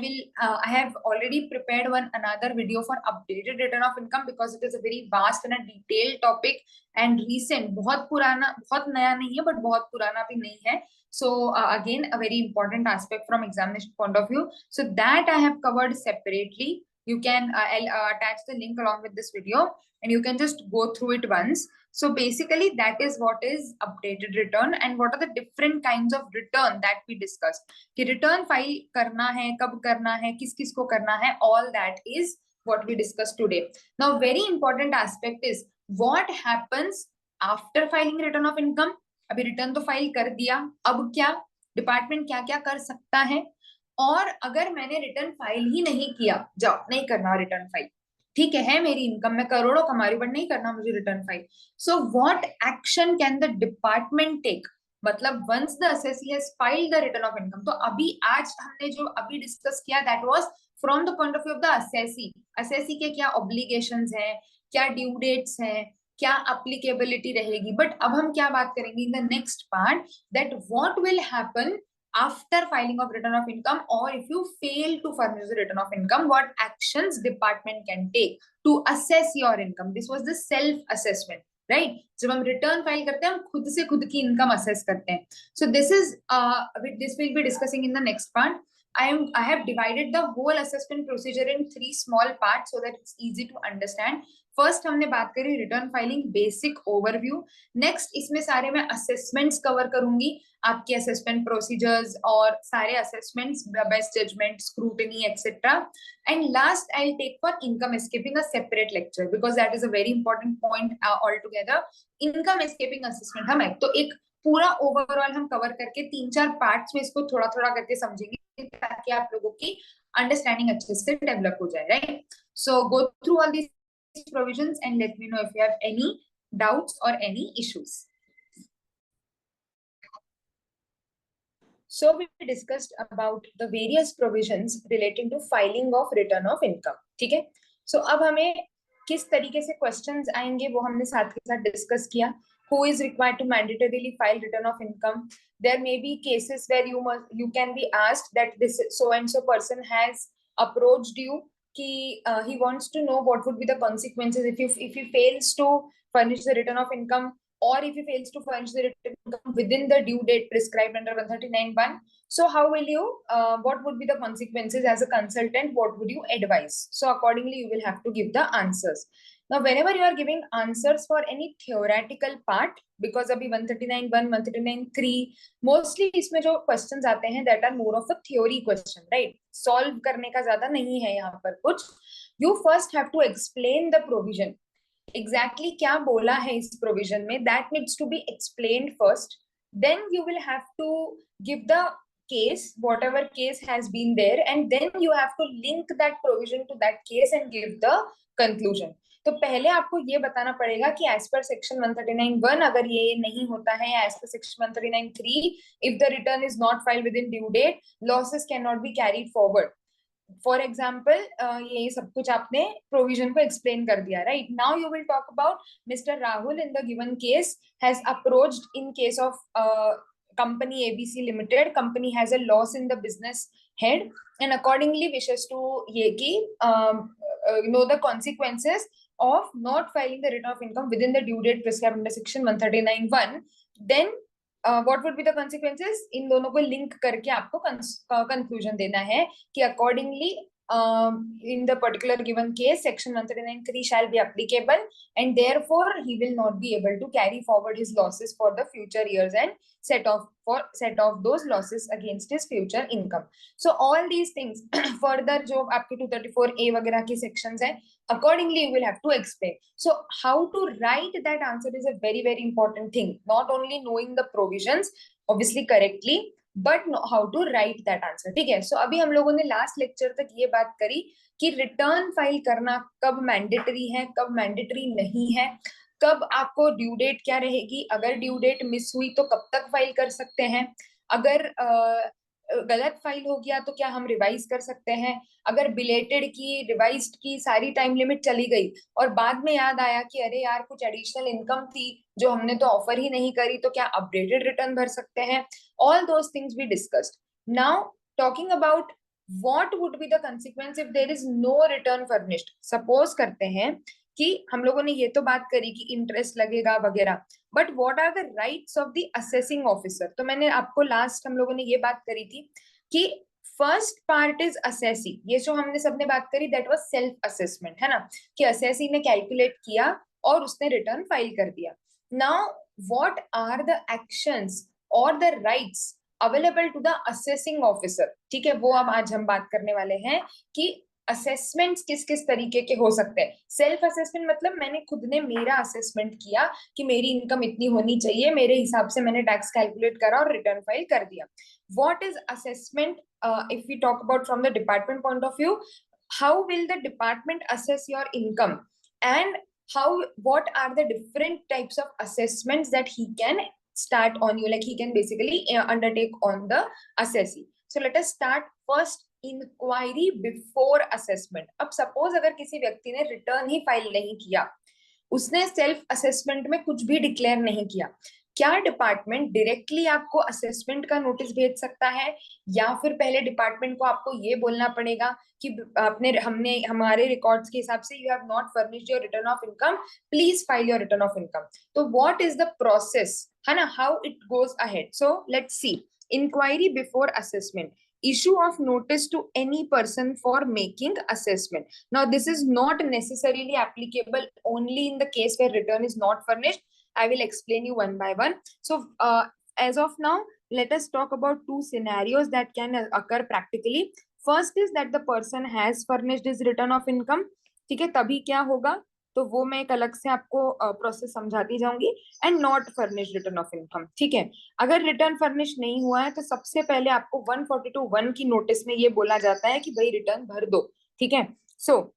have already prepared another video for updated return of income because it is a very vast and a detailed topic and recent, बहुत पुराना, बहुत नया नहीं है but बहुत पुराना भी नहीं है. So again a very important aspect from examination point of view, so that I have covered separately. You can I'll attach the link along with this video and you can just go through it once. So basically that is what is updated return and what are the different kinds of return that we discussed. कि return file करना है, कब करना है, किस किस को करना है, all that is what we discussed today. Now very important aspect is what happens after filing return of income. अभी रिटर्न तो फाइल कर दिया, अब क्या डिपार्टमेंट क्या क्या कर सकता है, और अगर मैंने रिटर्न फाइल ही नहीं किया, जाओ नहीं करना रिटर्न फाइल, ठीक है मेरी इनकम में करोड़ों कमा रही बट नहीं करना मुझे return file. So what action can the department take, मतलब once the assessee has filed the return of income. तो अभी आज हमने जो अभी डिस्कस किया that was from the point of view of the assessee. Assessee के क्या ऑब्लिगेशंस हैं, क्या ड्यू डेट्स हैं, क्या अप्लीकेबिलिटी रहेगी. बट अब हम क्या बात करेंगे in the next part, that what will happen after filing of return of income, or if you fail to furnish the return of income, what actions department can take to assess your income. This was the self assessment, right? जब हम return file करते हैं हम खुद से खुद की income assess करते हैं. So this is this will be discussing in the next part. I have divided the whole assessment procedure in 3 small parts so that it's easy to understand. First हमने बात करी return filing basic overview. Next इसमें सारे मैं assessments cover करूंगी, आपके assessment procedures और सारे assessments, best judgement, scrutiny etcetera. And last I will take for income escaping a separate lecture because that is a very important point all together. Income escaping assessment हम तो एक पूरा overall हम cover करके 3-4 parts में इसको थोड़ा थोड़ा करके समझेंगे ताकि आप लोगों की अंडरस्टैंडिंग अच्छे से डेवलप हो जाए, right? So go through all these provisions and let me know if you have any doubts or any issues. So we discussed about the various provisions relating to filing of return of income. ठीक है, so अब हमें किस तरीके से questions आएंगे वो हमने साथ के साथ डिस्कस किया. Who is required to mandatorily file return of income? There may be cases where you can be asked that this so and so person has approached you कि he wants to know what would be the consequences if he fails to furnish the return of income, or if he fails to furnish the return of income within the due date prescribed under 139(1). So how will you what would be the consequences as a consultant, what would you advise? So accordingly you will have to give the answers. Now whenever you are giving answers for any theoretical part, because abhi 139(1), 139(3) mostly इसमें जो questions आते हैं that are more of a theory question, right? solve करने का ज्यादा नहीं है यहाँ पर कुछ. You first have to explain the provision. Exactly क्या बोला है इस provision में, that needs to be explained first. Then you will have to give the case, whatever case has been there, and then you have to link that provision to that case and give the conclusion. तो पहले आपको ये बताना पड़ेगा कि as per section 139(1) अगर ये नहीं होता है, या as per section 139(3) if the return is not filed within due date, losses can not be carried forward. For example ये सब कुछ आपने प्रोविजन को एक्सप्लेन कर दिया, right? Now you will talk about mister Rahul in the given case has approached in case of company ABC Limited. Company has a loss in the business head and accordingly wishes to ये कि know the consequences of not filing the return of income within the due date prescribed under section 139(1). Then what would be the consequences? इन दोनों को link करके आपको conclusion देना है कि accordingly in the particular given case section 139(3) shall be applicable and therefore he will not be able to carry forward his losses for the future years and set off those losses against his future income. So all these things further जो आपके 234A वगैरह के sections हैं, accordingly you will have to explain. So how to write that answer is a very very important thing. Not only knowing the provisions obviously correctly, but how to write that answer, ठीक है? सो अभी हम लोगों ने last lecture तक ये बात करी कि रिटर्न फाइल करना कब मैंडेटरी है, कब मैंडेटरी नहीं है, कब आपको ड्यू डेट क्या रहेगी, अगर ड्यू डेट मिस हुई तो कब तक फाइल कर सकते हैं, अगर गलत फाइल हो गया तो क्या हम रिवाइज कर सकते हैं, अगर बिलेटेड की रिवाइज्ड की सारी टाइम लिमिट चली गई और बाद में याद आया कि अरे यार कुछ एडिशनल इनकम थी जो हमने तो ऑफर ही नहीं करी, तो क्या अपडेटेड रिटर्न भर सकते हैं? All those things we discussed. Now talking about what would be the consequence if there is no return furnished. Suppose करते हैं कि हम लोगों ने ये तो बात करी कि इंटरेस्ट लगेगा वगैरह, but what are the rights of the assessing officer? तो मैंने आपको लास्ट हम लोगों ने ये बात करी थी कि फर्स्ट पार्ट इज असेसी. ये जो हमने सबने बात करी दैट वाज सेल्फ असेसमेंट, है ना, कि असेसी ने कैलकुलेट किया और उसने रिटर्न फाइल कर दिया. Now what are the actions और the rights available to the assessing officer? ठीक है, वो अब आज हम बात करने वाले हैं कि असेसमेंट्स किस किस तरीके के हो सकते हैं. सेल्फ असेसमेंट मतलब मैंने खुद ने मेरा असेसमेंट किया कि मेरी इनकम इतनी होनी चाहिए, मेरे हिसाब से मैंने टैक्स कैलकुलेट करा और रिटर्न फाइल कर दिया. What is assessment? If we talk about from the department point of view, how will the department assess your income and what are the different types of assessments that he can start on you, like he can basically undertake on the assessee. So let us start first, inquiry before assessment. अब suppose अगर किसी व्यक्ति ने return ही file नहीं किया, उसने self assessment में कुछ भी डिक्लेयर नहीं किया, क्या डिपार्टमेंट डायरेक्टली आपको असेसमेंट का नोटिस भेज सकता है, या फिर पहले डिपार्टमेंट को आपको ये बोलना पड़ेगा कि आपने हमारे रिकॉर्ड्स के हिसाब से you have not furnished your return of income, please file your return of income? तो व्हाट इज द प्रोसेस, है ना, how it goes ahead? So let's see. Inquiry before assessment, issue of notice to any person for making assessment. Now this is not necessarily applicable only in the case where return is not furnished. I will explain you one by one. So as of now, let us talk about two scenarios that can occur practically. First is that the person has furnished his return of income. ठीक है, तभी क्या होगा तो वो मैं एक अलग से आपको प्रोसेस समझाती जाऊंगी. And not furnished return of income, ठीक है, अगर रिटर्न फर्निश नहीं हुआ है तो सबसे पहले आपको 142(1) की नोटिस में ये बोला जाता है कि भाई रिटर्न भर दो. ठीक है, so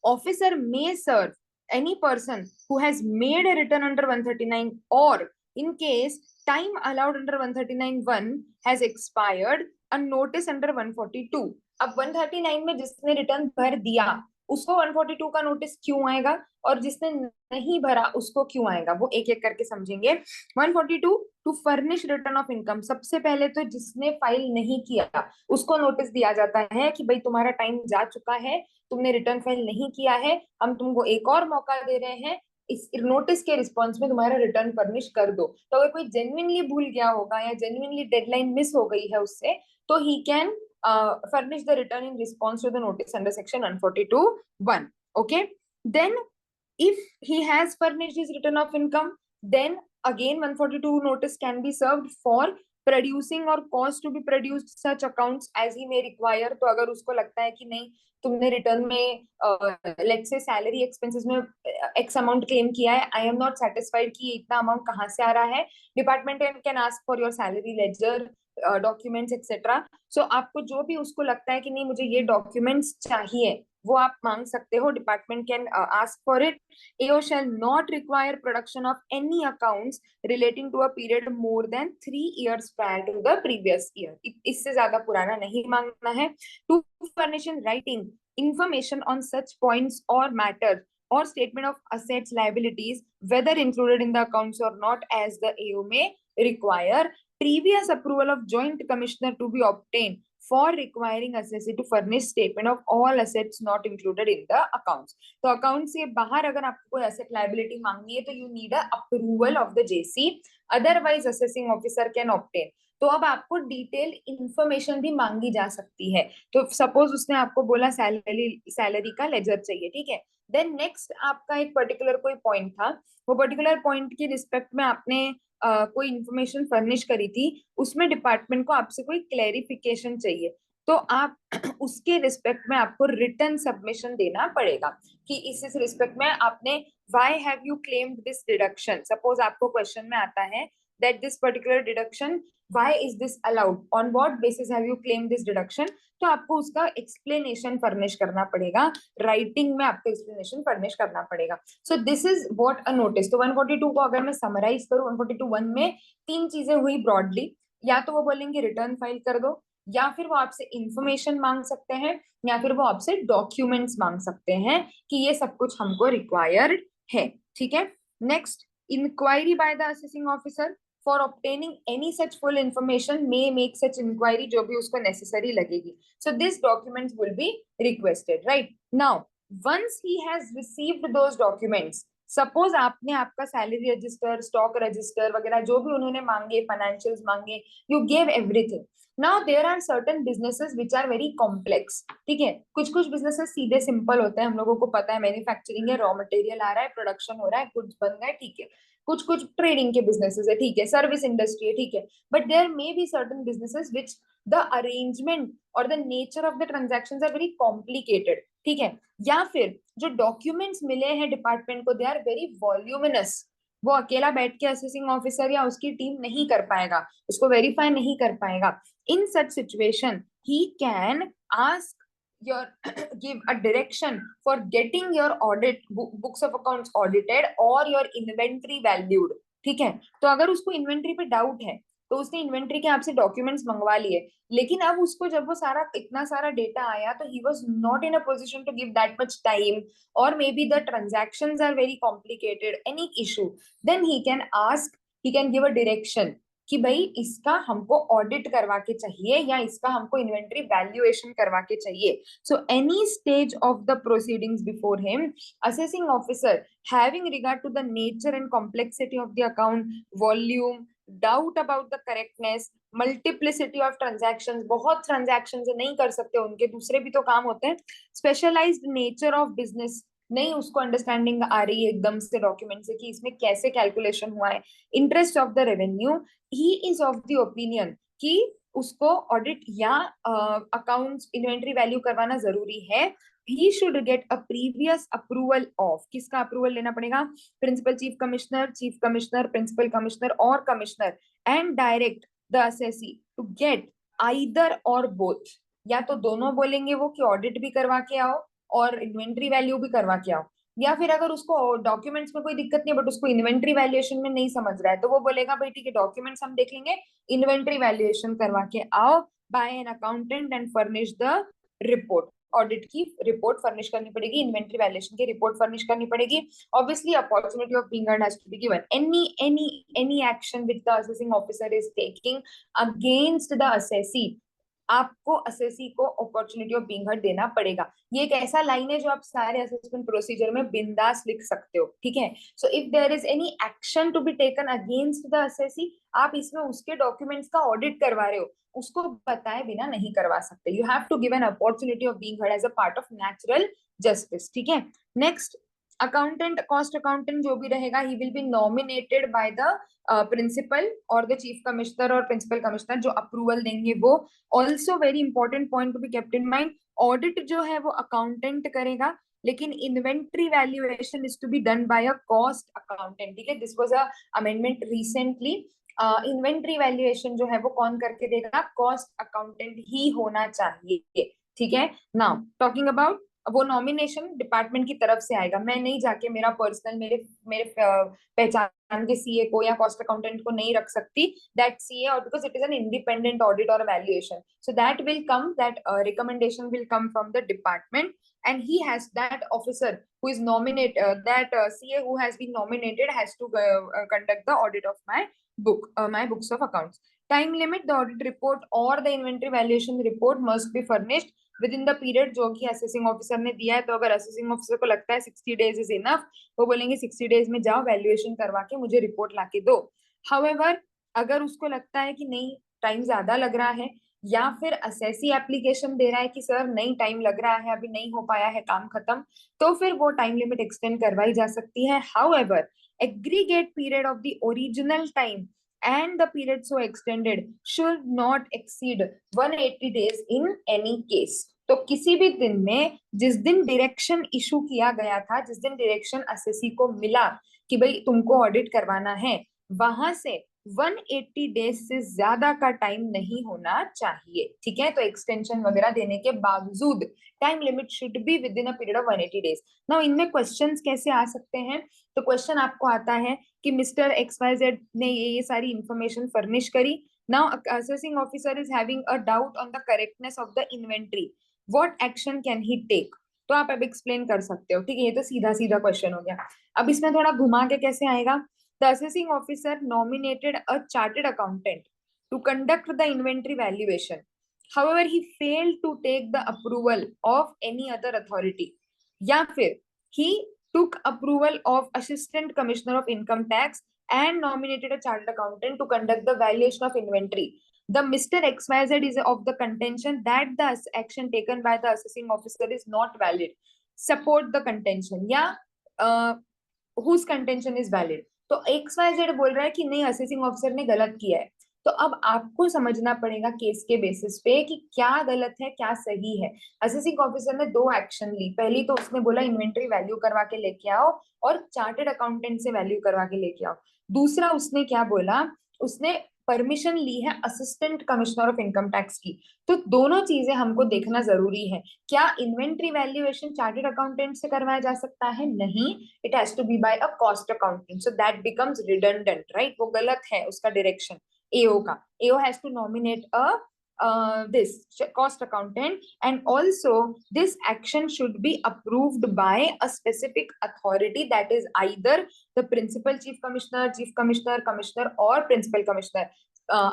officer may serve any person who has made a return under 139 or in case time allowed under 139(1) has expired, a notice under 142. अब 139 में जिसने रिटर्न भर दिया उसको 142 का नोटिस क्यों आएगा, और जिसने नहीं भरा उसको क्यों आएगा, वो एक एक करके समझेंगे. 142 to furnish return of income, सबसे पहले तो जिसने फाइल नहीं किया उसको नोटिस दिया जाता है कि भाई तुम्हारा टाइम जा चुका है, तुमने रिटर्न फाइल नहीं किया है, हम तुमको एक और मौका दे रहे हैं, इस नोटिस के रिस्पॉन्स में तुम्हारा रिटर्न फर्निश कर दो. तो अगर कोई जेन्युइनली भूल गया होगा या जेन्युइनली डेडलाइन मिस हो गई है उससे, तो he can furnish the return in response to the notice under section 142(1). Okay, then if he has furnished his return of income, then again 142 notice can be served for producing or cause to be produced such accounts as he may require. तो अगर उसको लगता है कि नहीं तुमने return में let's say salary expenses में एक्स अमाउंट क्लेम किया है, आई एम नॉट सेटिस्फाइड कि इतना अमाउंट कहाँ से आ रहा है, department can ask for your salary ledger, documents etcetera. So आपको जो भी उसको लगता है कि नहीं मुझे ये डॉक्यूमेंट्स चाहिए, वो आप मांग सकते हो, department can ask for it. AO shall not require production of any accounts relating to a period more than 3 years prior to the previous year। इससे ज्यादा पुराना नहीं मांगना है। To furnish in writing information on such points or matters or statement of assets liabilities whether included in the accounts or not as the AO may require previous approval of joint commissioner to be obtained for requiring assessee to furnish statement of all assets not included in the accounts। तो account से बाहर अगर आपको कोई asset liability मांगनी है तो you need a approval of the JC, otherwise assessing officer can obtain. तो अब आपको डिटेल इंफॉर्मेशन भी मांगी जा सकती है। तो सपोज उसने आपको बोला सैलरी का लेजर चाहिए, ठीक है। देन नेक्स्ट आपका एक पर्टिकुलर कोई पॉइंट था, वो पर्टिकुलर पॉइंट की रिस्पेक्ट में आपने कोई इंफॉर्मेशन फर्निश करी थी, उसमें डिपार्टमेंट को आपसे कोई क्लेरिफिकेशन चाहिए, तो आप उसके रिस्पेक्ट में आपको रिटर्न सबमिशन देना पड़ेगा कि इस रिस्पेक्ट में आपने why have you claimed this deduction. Suppose आपको क्वेश्चन में आता है that this particular deduction why is this allowed, on what basis have you claim this deduction, तो आपको उसका एक्सप्लेनेशन फर्निश करना पड़ेगा, राइटिंग में आपको एक्सप्लेनेशन फर्निश करना पड़ेगा। So this is what a notice. तो 142 को अगर मैं समराइज करूं, 142(1) में 3 चीजें हुई ब्रॉडली, या तो वो बोलेंगे रिटर्न फाइल कर दो, या फिर वो आपसे इंफॉर्मेशन मांग सकते हैं, या फिर वो आपसे डॉक्यूमेंट्स मांग सकते हैं कि ये सब कुछ हमको रिक्वायर्ड है, ठीक है। Next, inquiry by the assessing officer for obtaining any such full information may make such inquiry, जो भी उसको नेसेसरी लगेगी। So this documents will be requested, right. Now once he has received those documents, suppose आपने आपका salary register, stock register वगैरह जो भी उन्होंने मांगे, फाइनेंशियल्स मांगे, you give everything. Now there are certain businesses which are very complex, ठीक है। कुछ कुछ बिजनेसेस सीधे सिंपल होते हैं, हम लोगों को पता है मैन्युफैक्चरिंग है, रॉ मटेरियल आ रहा है, प्रोडक्शन हो रहा है, गुड्स बन रहा है, ठीक है। कुछ कुछ ट्रेडिंग के बिजनेसेस है, ठीक है, सर्विस इंडस्ट्री है, ठीक है। But there may be certain businesses which the arrangement और the nature of the transactions are very complicated, ठीक है। या फिर जो डॉक्यूमेंट्स मिले हैं डिपार्टमेंट को, दे आर वेरी वॉल्यूमिनस, वो अकेला बैठ के असेसिंग ऑफिसर या उसकी टीम नहीं कर पाएगा, उसको वेरीफाई नहीं कर पाएगा। In such situation he can ask your give a direction for getting your audit books of accounts audited or your inventory valued, ठीक है। तो अगर उसको इन्वेंट्री पे डाउट है तो उसने इन्वेंट्री के आपसे डॉक्यूमेंट्स मंगवा लिए, लेकिन अब उसको जब वो सारा इतना सारा डेटा आया तो he was not in a position to give that much time, और may be the transactions are very complicated, any issue, then he can ask, he can give a direction कि भाई इसका हमको ऑडिट करवा के चाहिए या इसका हमको इन्वेंट्री वैल्यूएशन करवा के चाहिए। So any stage of the proceedings before him, assessing officer having regard to the nature and complexity of the account, volume, doubt about the correctness, multiplicity of transactions, बहुत transactions नहीं कर सकते, उनके दूसरे भी तो काम होते हैं, specialized nature of business, नहीं उसको अंडरस्टैंडिंग आ रही है एकदम से डॉक्यूमेंट से कि इसमें कैसे कैलकुलेशन हुआ है, interest of the revenue, he is of the opinion कि उसको ऑडिट या अकाउंट्स इन्वेंट्री वैल्यू करवाना जरूरी है। He should get a previous approval of, किसका अप्रूवल लेना पड़ेगा, principal chief commissioner, principal commissioner और commissioner, and direct the assessee to get either और बोथ, या तो दोनों बोलेंगे वो कि ऑडिट भी करवा के आओ और इन्वेंट्री वैल्यू भी करवा के आओ, या फिर अगर उसको डॉक्यूमेंट्स में कोई दिक्कत नहीं है बट उसको इन्वेंट्री वैल्यूएशन में नहीं समझ रहा है तो वो बोलेगा भाई ठीक है डॉक्यूमेंट्स हम देख लेंगे, इन्वेंट्री वैल्यूएशन करवा के आओ by an accountant and furnish the report. Audit की रिपोर्ट फर्निश करनी पड़ेगी, इन्वेंट्री वैल्यूएशन की रिपोर्ट फर्निश करनी पड़ेगी। Obviously opportunity of being heard has to be given. Any action which the assessing officer is taking against the assessee, आपको assessee को opportunity of being heard देना पड़ेगा। ये एक ऐसा लाइन है जो आप सारे असेसमेंट प्रोसीजर में बिंदास लिख सकते हो, ठीक है। So if there is any action to be taken against the assessee, आप इसमें उसके डॉक्यूमेंट्स का ऑडिट करवा रहे हो, उसको बताए बिना नहीं करवा सकते। You have to give an opportunity of being heard as a part of natural justice, ठीक है। नेक्स्ट, अकाउंटेंट, कॉस्ट अकाउंटेंट जो भी रहेगा, he will be nominated by the principal और द चीफ कमिश्नर और प्रिंसिपल कमिश्नर जो approval देंगे वो। Also very important point to be kept in mind, audit जो है वो अकाउंटेंट करेगा, लेकिन inventory valuation is to be done by a cost accountant, ठीक है। This was a amendment recently inventory valuation जो है वो कौन करके देगा, कॉस्ट अकाउंटेंट ही होना चाहिए, ठीक है। नाउ टॉकिंग अबाउट, वो नॉमिनेशन डिपार्टमेंट की तरफ से आएगा, मैं नहीं जाके मेरा पर्सनल मेरे मेरे पहचान के सीए को या कॉस्ट अकाउंटेंट को नहीं रख सकती, दैट सीए, और because it is an independent audit और valuation, so that will come, that recommendation will come from the department, and he has, that officer who is nominated, that CA who has been nominated has to conduct the audit of my books of accounts. Time limit, the audit report or the inventory valuation report must be furnished within the period जो कि assessing officer ने दिया है। तो अगर assessing officer को लगता है 60 days इज इनफ, वो बोलेंगे 60 days में जाओ वैल्यूएशन करवा के मुझे रिपोर्ट लाके दो। हाउएवर अगर उसको लगता है कि नहीं टाइम ज्यादा लग रहा है, या फिर असेसी एप्लीकेशन दे रहा है कि सर नहीं टाइम लग रहा है, अभी नहीं हो पाया है काम खत्म, तो फिर वो टाइम लिमिट एक्सटेंड करवाई जा सकती है। However aggregate period of the original time and the period so extended should not exceed 180 days in any case। तो किसी भी दिन में, जिस दिन डायरेक्शन इशू किया गया था, जिस दिन डायरेक्शन असेसी को मिला कि भाई तुमको ऑडिट करवाना है, वहां से 180 डेज से ज्यादा का टाइम नहीं होना चाहिए, ठीक है। तो एक्सटेंशन वगैरह देने के बावजूद time limit should be with in a period of 180 days. Now इनमें क्वेश्चंस कैसे आ सकते हैं, तो क्वेश्चन आपको आता है कि मिस्टर XYZ ने ये सारी इंफॉर्मेशन फर्निश करी, now assessing officer is having a doubt on the correctness of the inventory, what action can he take. तो आप अब एक्सप्लेन कर सकते हो, ठीक है, ये तो सीधा सीधा क्वेश्चन हो गया। अब इसमें थोड़ा घुमा के कैसे आएगा, the assessing officer nominated a chartered accountant to conduct the inventory valuation, however he failed to take the approval of any other authority, या फिर he took approval of assistant commissioner of income tax and nominated a chartered accountant to conduct the valuation of inventory, the Mr. XYZ is of the contention that the action taken by the assessing officer is not valid, support the contention, या whose contention is valid। तो XYZ बोल रहा है कि नहीं assessing officer ने गलत किया है। तो अब आपको समझना पड़ेगा केस के बेसिस पे कि क्या गलत है क्या सही है। असेसिंग ऑफिसर ने दो एक्शन ली, पहली तो उसने बोला इन्वेंट्री वैल्यू करवा के लेके आओ और चार्टेड अकाउंटेंट से वैल्यू करवा के लेके आओ। दूसरा उसने क्या बोला, उसने परमिशन ली है assistant commissioner of income tax की। तो दोनों चीजें हमको देखना जरूरी है। क्या इन्वेंट्री वैल्यूएशन चार्टेड अकाउंटेंट से करवाया जा सकता है? नहीं, it has to be by a cost accountant, so that becomes redundant, right. वो गलत है उसका डायरेक्शन AO का। AO has to nominate a this cost accountant, and also this action should be approved by a specific authority, that is either the principal chief commissioner, commissioner or principal commissioner।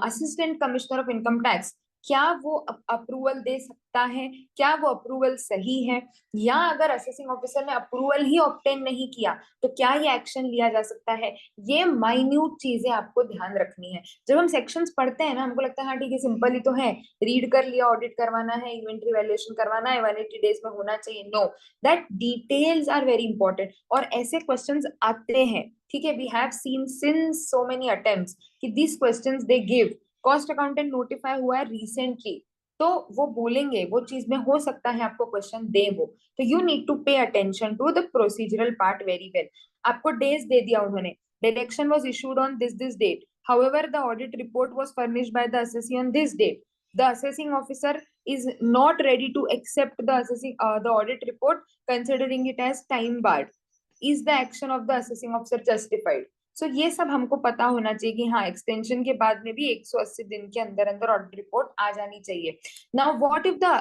assistant commissioner of income tax, क्या वो approval दे सकता है, क्या वो approval सही है, या अगर असेसिंग ऑफिसर ने अप्रूवल ही ऑब्टेन नहीं किया तो क्या ये एक्शन लिया जा सकता है। ये माइन्यूट चीजें आपको ध्यान रखनी है। जब हम सेक्शंस पढ़ते हैं ना, हमको लगता है हाँ ठीक है सिंपल ही तो है, रीड कर लिया, ऑडिट करवाना है, इन्वेंट्री वैल्यूएशन करवाना है, 180 डेज में होना चाहिए। No, that details are very important, और ऐसे क्वेश्चंस आते हैं, ठीक है। We have seen since so many attempts कि this questions they give. Cost accountant notify हुआ है रिसेंटली, तो वो बोलेंगे वो चीज में हो सकता है आपको क्वेश्चन दे वो, तो you need to pay attention to the procedural part very well. आपको डेज दे दिया उन्होंने, direction was issued on this date, however the audit report was furnished by the assessee on this date, the assessing officer is not ready to accept the audit report considering it as time barred, is the action of the assessing officer justified। सो ये सब हमको पता होना चाहिए कि हाँ extension के बाद में भी 180 दिन के अंदर अंदर ऑडिट रिपोर्ट आ जानी चाहिए। Now what if the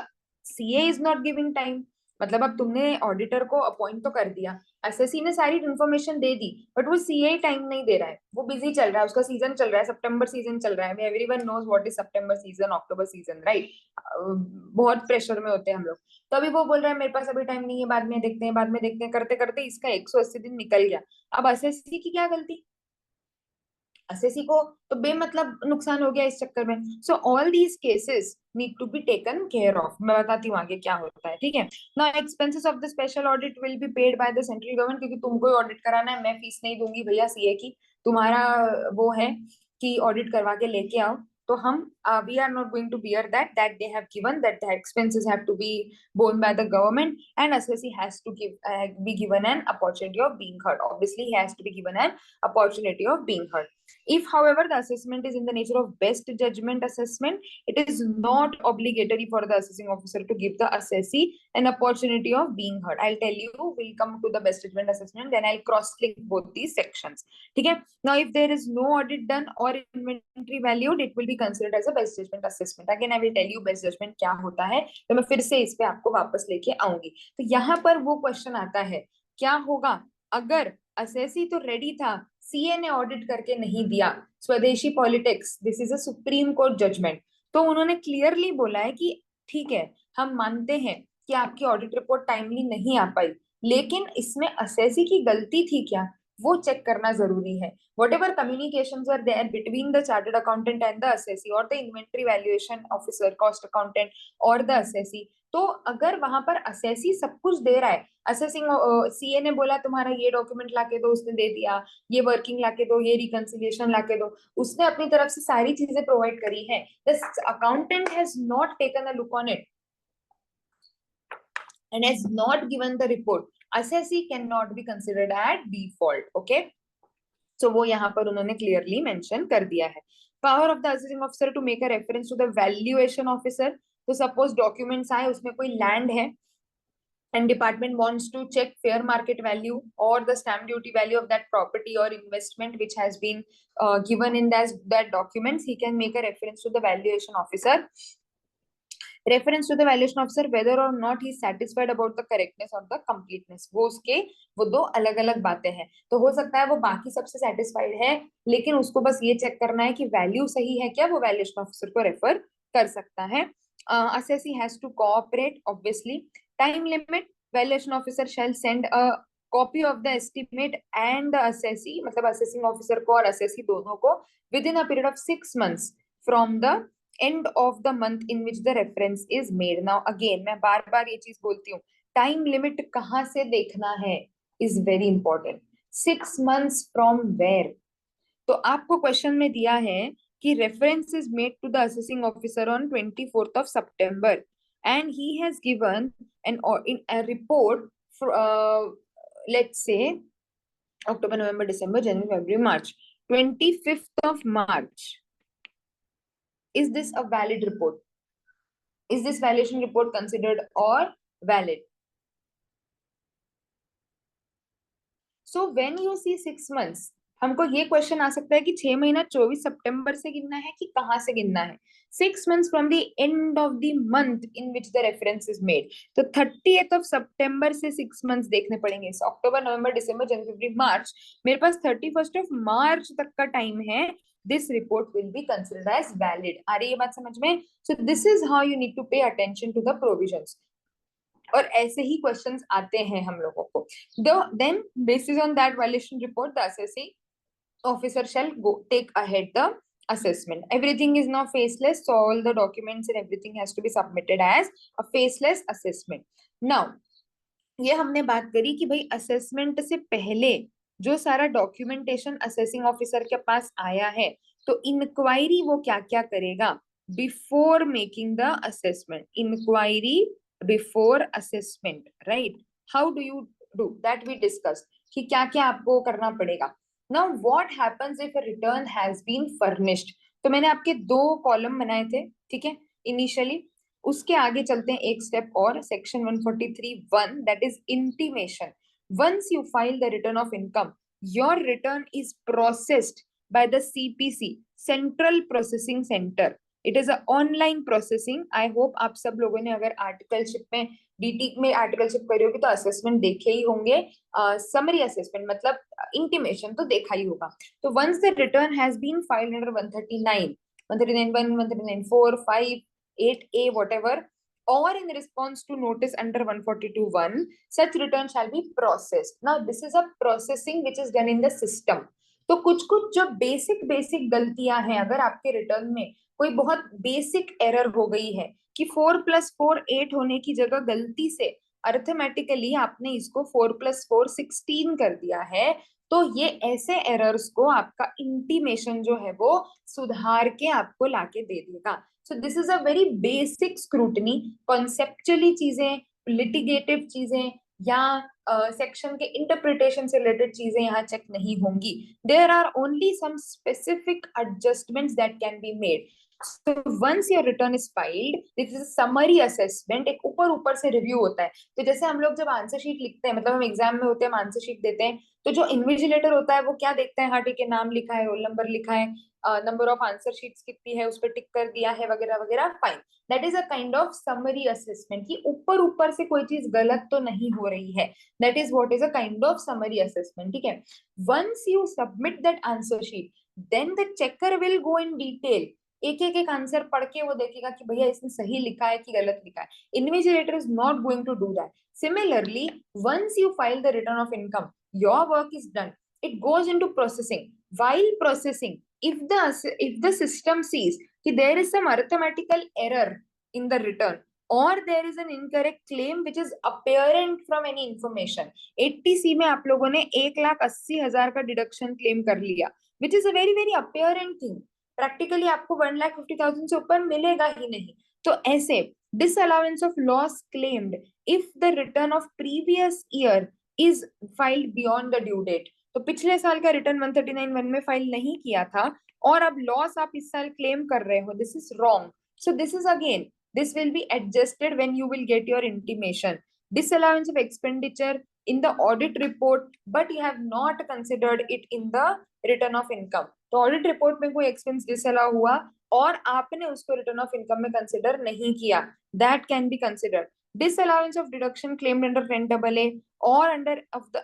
CA is not giving time, मतलब अब तुमने ऑडिटर को अपॉइंट तो कर दिया, एसएससी ने सारी इन्फॉर्मेशन दे दी, बट वो सीए टाइम नहीं दे रहा है, वो बिजी चल रहा है, उसका सीजन चल रहा है, सितंबर सीजन चल रहा है, everyone knows what is September season, October season, right. बहुत प्रेशर में होते हैं हम लोग। तो अभी वो बोल रहा है मेरे पास अभी टाइम नहीं है, बाद में देखते हैं, बाद में देखते हैं, करते करते इसका 180 दिन निकल गया। अब एसएससी की क्या गलती, असेसी को तो बेमतलब नुकसान हो गया इस चक्कर में। So all these cases need to be taken care of. मैं बताती हूँ आगे क्या होता है, ठीक है ना। Expenses of the special audit will be paid by the central government, क्योंकि तुमको ऑडिट कराना है, मैं फीस नहीं दूंगी भैया सीए की, तुम्हारा वो है कि ऑडिट करवा के लेके आओ। तो हम we are not going to bear that they have given that the expenses have to be borne by the government and assessee has to be given an opportunity of being heard. Obviously he has to be given an opportunity of being heard. If however the assessment is in the nature of best judgment assessment, it is not obligatory for the assessing officer to give the assessee an opportunity of being heard. I'll tell you, we'll come to the best judgment assessment, then I'll cross link both these sections. Okay. Now if there is no audit done or inventory valued, it will be considered as a best judgment assessment. Again I will tell you best judgment क्या होता है, तो मैं फिर से इस पे आपको वापस लेके आऊंगी. तो यहाँ पर वो क्वेश्चन आता है, क्या होगा अगर असेसी तो रेडी था, सीए ने ऑडिट करके नहीं दिया. Swadeshi politics, this is a supreme court judgement. तो उन्होंने क्लियरली बोला है कि ठीक है, हम मानते हैं कि आपकी ऑडिट रिपोर्ट टाइमली नहीं आ पाई, लेकिन इसमें असेसी की गलती थी क्या, वो चेक करना जरूरी है. Whatever communications were there between the chartered accountant and the assessee or the inventory valuation officer, cost accountant or the assessee, तो अगर वहां पर असेसी सब कुछ दे रहा है, असेसिंग सीए ने बोला तुम्हारा ये डॉक्यूमेंट लाके दो, उसने दे दिया, ये वर्किंग लाके दो, ये रिकंसिलिएशन लाके दो, उसने अपनी तरफ से सारी चीजें प्रोवाइड करी है. The accountant has not taken a look on it and has not given the report, assessee cannot be considered at default. Okay, so वो यहाँ पर उन्होंने clearly mention कर दिया है. Power of the assessing officer to make a reference to the valuation officer. तो suppose documents आए, उसमें कोई land है and department wants to check fair market value or the stamp duty value of that property or investment which has been given in that documents, he can make a reference to the valuation officer. Reference to the valuation officer whether or not he is satisfied about the correctness or the completeness. वो दो अलग अलग बातें हैं. तो हो सकता है वो बाकी सबसे satisfied है, लेकिन उसको बस ये चेक करना है कि वैल्यू सही है क्या, वो valuation officer को रेफर कर सकता है. Assessee has to cooperate obviously. Time limit, valuation officer shall send a copy of the estimate and the assessee, मतलब assessing officer को और assessee दोनों को within a period of 6 months from the end of the month in which the reference is made. Now again मैं बार बार ये चीज बोलती हूँ, टाइम लिमिट कहाँ से देखना है is very important. 6 months from where? तो आपको क्वेश्चन में दिया है कि reference is made to the assessing officer on 24th of September and he has given a report for let's say October, November, December, January, February, March. 25th of March. Is this a valid report? Is this valuation report considered or valid? So when you see 6 months, हमको ये question आ सकता है कि 6 महीना 24 सितंबर से गिनना है कि कहाँ से गिनना है. 6 months from the end of the month in which the reference is made. तो 30th of September से 6 months देखने पड़ेंगे. अक्टूबर, नवंबर, दिसंबर, जनवरी, फरवरी, मार्च. मेरे पास 31st of March तक का टाइम है. This report will be considered as valid. आ रही है बात समझ में? So this is how you need to pay attention to the provisions. और ऐसे ही क्वेश्चंस आते हैं हम लोगों को. Then basis on that valuation report, the assessing officer shall go take ahead the assessment. Everything is now faceless, so all the documents and everything has to be submitted as a faceless assessment. Now ये हमने बात करी कि भाई assessment से पहले जो सारा डॉक्यूमेंटेशन असेसिंग ऑफिसर के पास आया है, तो इंक्वायरी वो क्या क्या करेगा before making the assessment. Inquiry before assessment, right? How do you do that? We discuss कि क्या क्या आपको करना पड़ेगा. Now what happens if a return has been furnished. तो मैंने आपके 2 कॉलम बनाए थे, ठीक है, इनिशियली. उसके आगे चलते हैं एक स्टेप और. Section 143(1) that is intimation. Once you file the return of income, your return is processed by the CPC, central processing centre. It is a online processing. I hope आप सब लोगों ने अगर आर्टिकलशिप में डीटी में articleship करी होगी तो असेसमेंट देखे ही होंगे. समरी असेसमेंट मतलब इंटीमेशन तो देखा ही होगा. तो once the return has been filed under 139, 139(1), 139(4), 5, 8A, whatever, or in response to notice under 142(1), such return shall be processed. Now this is a processing which is done in the system. तो कुछ कुछ जो basic गलतियां हैं, अगर आपके return में कोई बहुत बेसिक एरर हो गई है कि 4 + 4 8 होने की जगह गलती से अर्थमेटिकली आपने इसको 4 + 4 16 कर दिया है, तो ये ऐसे एरर्स को आपका इंटीमेशन जो है वो सुधार के आपको लाके दे देगा. So this is a very basic scrutiny. Conceptually चीजें, लिटिगेटिव चीजें या सेक्शन के इंटरप्रिटेशन से रिलेटेड चीजें यहाँ चेक नहीं होंगी. There are only some specific adjustments that can be made. So once your return is filed, this is a summary assessment. एक ऊपर ऊपर से रिव्यू होता है. तो जैसे हम लोग जब आंसर शीट लिखते हैं, मतलब हम एग्जाम में होते हैं, हम आंसर शीट देते हैं, तो जो इन्विजिलेटर होता है वो क्या देखता है, हाँ ठीक है, नाम लिखा है, रोल नंबर लिखा है, नंबर ऑफ आंसर शीट्स कितनी है, उस पर टिक कर दिया है, वगैरह वगैरह, fine. That is a kind of summary assessment, कि ऊपर ऊपर से कोई चीज गलत तो नहीं हो रही है. That is what is a kind of summary assessment. ठीक है. Once you submit that answer sheet, then the checker will go in detail. एक एक एक आंसर पढ़ के वो देखेगा कि भैया इसने सही लिखा है कि गलत लिखा है. Invigilator is not going to do that. Similarly, once you file the return of income, your work is done. It goes into processing. While processing, if the system sees that there is some arithmetical error in the return, or there is an incorrect claim which is apparent from any information, 80C में आप लोगों ने 1,80,000 का deduction claim कर लिया, which is a very very apparent thing. Practically आपको 1,50,000 से ऊपर मिलेगा ही नहीं. तो ऐसे disallowance of loss claimed if the return of previous year is filed beyond the due date. तो पिछले साल का रिटर्न 139(1) में फाइल नहीं किया था और अब लॉस आप इस साल क्लेम कर रहे हो, this is wrong. So this is again, this will be adjusted when you will get your intimation. Disallowance of expenditure in the audit report, but you have not considered it in the return of income. तो audit report में कोई expense disallow हुआ और आपने उसको return of income में consider नहीं किया, that can be considered. Disallowance of deduction claimed under 10AA or under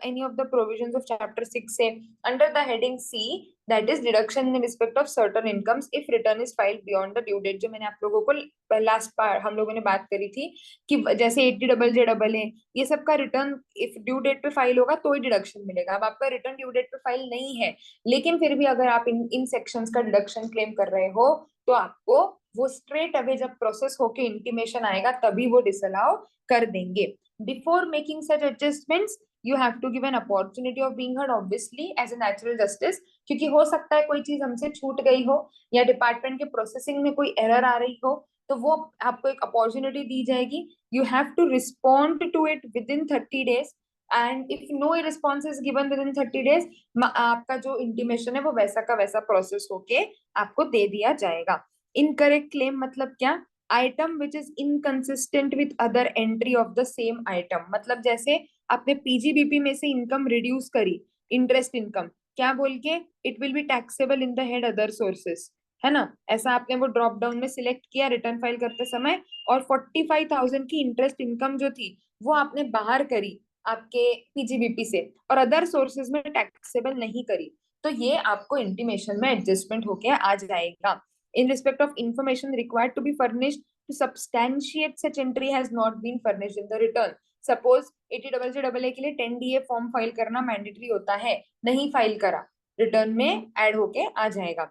any of the provisions of chapter 6A under the heading C, that is deduction in respect of certain incomes if return is filed beyond the due date. जो मैंने आप लोगों को last part हम लोगों ने बात करी थी कि जैसे 80JJAA ये सब का रिटर्न इफ ड्यू डेट पे फाइल होगा तो ही डिडक्शन मिलेगा. अब आपका रिटर्न ड्यू डेट पे फाइल नहीं है, लेकिन फिर भी अगर आप इन सेक्शंस का डिडक्शन क्लेम कर रहे हो तो आपको वो स्ट्रेट अवे जब प्रोसेस होके इंटीमेशन आएगा तभी वो डिसअलाउ कर देंगे. Before making such adjustments you have to give an opportunity of being heard, obviously as a natural justice, क्योंकि हो सकता है कोई चीज हमसे छूट गई हो या डिपार्टमेंट के प्रोसेसिंग में कोई एरर आ रही हो, तो वो आपको एक अपॉर्चुनिटी दी जाएगी. You have to respond to it within 30 days, and if no response is given within 30 days, आपका जो इंटीमेशन है वो वैसा का वैसा प्रोसेस होके आपको दे दिया जाएगा. इनकरेक्ट क्लेम मतलब क्या? Item which is inconsistent with other entry of the same item. मतलब जैसे आपने पीजीबीपी में से इनकम रिड्यूस करी, इंटरेस्ट इनकम, क्या बोल के, it will be taxable in the head other sources, है ना. ऐसा आपने वो ड्रॉप डाउन में सिलेक्ट किया रिटर्न फाइल करते समय, और 45,000 की इंटरेस्ट इनकम जो थी वो आपने बाहर करी आपके पीजीबीपी से और अदर सोर्सेज में टैक्सेबल नहीं करी, तो ये आपको इंटीमेशन में एडजस्टमेंट होके आ जाएगा. In respect of information required to be furnished to substantiate such entry has not been furnished in the return. Suppose 80JJAA के लिए 10DA फॉर्म फाइल करना मैंडेटरी होता है, नहीं फाइल करा, रिटर्न में ऐड होके आ जाएगा.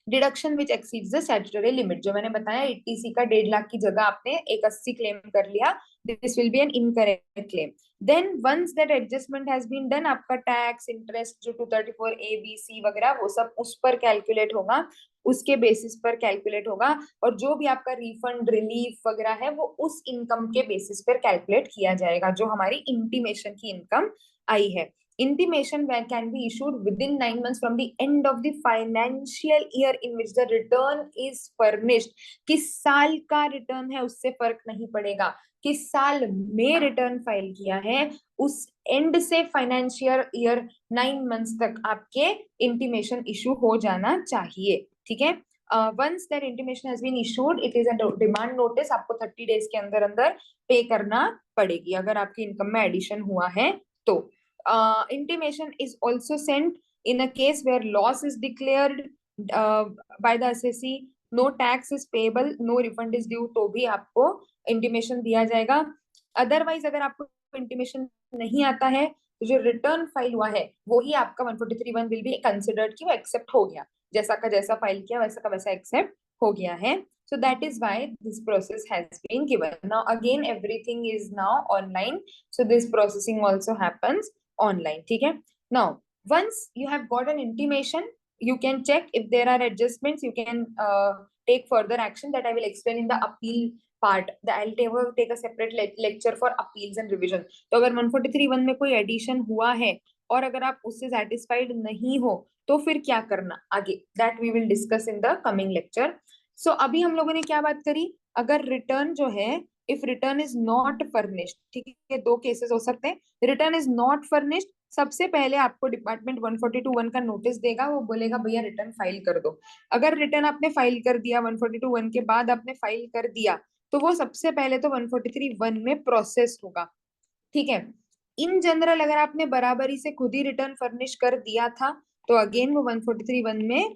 Deduction which exceeds the statutory limit, जो मैंने बताया 80C का 1.5 लाख की जगह आपने 180 क्लेम कर लिया, this will be an incorrect claim. Then once that adjustment has been done, आपका टैक्स, इंटरेस्ट जो 234A, B, C वगैरह वो सब उस पर कैलकुलेट होगा, उसके बेसिस पर कैलकुलेट होगा, और जो भी आपका रिफंड, रिलीफ वगैरह है वो उस इनकम के बेसिस पर कैलकुलेट किया जाएगा जो हमारी इंटीमेशन की इनकम आई है. Intimation can be issued within 9 months from the end of the financial year in which the return is furnished. किस साल का रिटर्न है उससे फर्क नहीं पड़ेगा, किस साल में रिटर्न फाइल किया है, उस एंड से फाइनेंशियल ईयर 9 मंथ्स तक आपके इंटीमेशन इशू हो जाना चाहिए. ठीक है. Once that intimation has been issued, it is a demand notice, आपको 30 days के अंदर अंदर पे करना पड़ेगी अगर आपकी इनकम में एडिशन हुआ है तो. Intimation is also sent in a case where loss is declared by the assessee, no tax is payable, no refund is due, तो भी आपको intimation दिया जाएगा. अदरवाइज अगर आपको intimation नहीं आता है तो जो रिटर्न फाइल हुआ है वो ही आपका 143(1) विल बी कंसिडर्ड कि वो एक्सेप्ट हो गया, जैसा का जैसा फाइल किया वैसा का वैसा एक्सेप्ट हो गया है. So that is why this process has been given. Now again everything is now online, so this processing also happens online. ठीक है. Now, once you have got an intimation, you can check if there are adjustments. You can take further action that I will explain in the appeal part. I'll take a separate lecture for appeals and revision. तो अगर 143(1) में कोई addition हुआ है और अगर आप उससे सेटिस्फाइड नहीं हो तो फिर क्या करना आगे, that we will discuss in the coming lecture. So अभी हम लोगों ने क्या बात करी, अगर रिटर्न जो है, if return is not furnished, ठीक है, दो केसेस हो सकते हैं. रिटर्न इज नॉट फर्निश्ड, सबसे पहले आपको डिपार्टमेंट 142(1) का नोटिस देगा, वो बोलेगा भैया रिटर्न फाइल कर दो. अगर रिटर्न आपने फाइल कर दिया, 142(1) के बाद आपने फाइल कर दिया, तो वो सबसे पहले तो 143(1) में प्रोसेस होगा. ठीक है. इन जनरल अगर आपने बराबरी से खुद ही रिटर्न फर्निश कर दिया था तो अगेन वो 143(1) में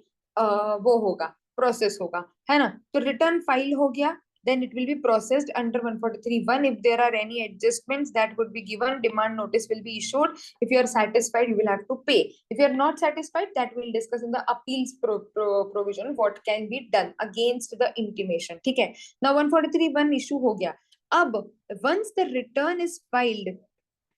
वो होगा, प्रोसेस होगा, है ना. तो रिटर्न फाइल हो गया, then it will be processed under 143(1). If there are any adjustments that would be given, demand notice will be issued. If you are satisfied, you will have to pay. If you are not satisfied, that we'll discuss in the appeals provision what can be done against the intimation. ठीक है. Now 143(1) issue हो गया. अब once the return is filed,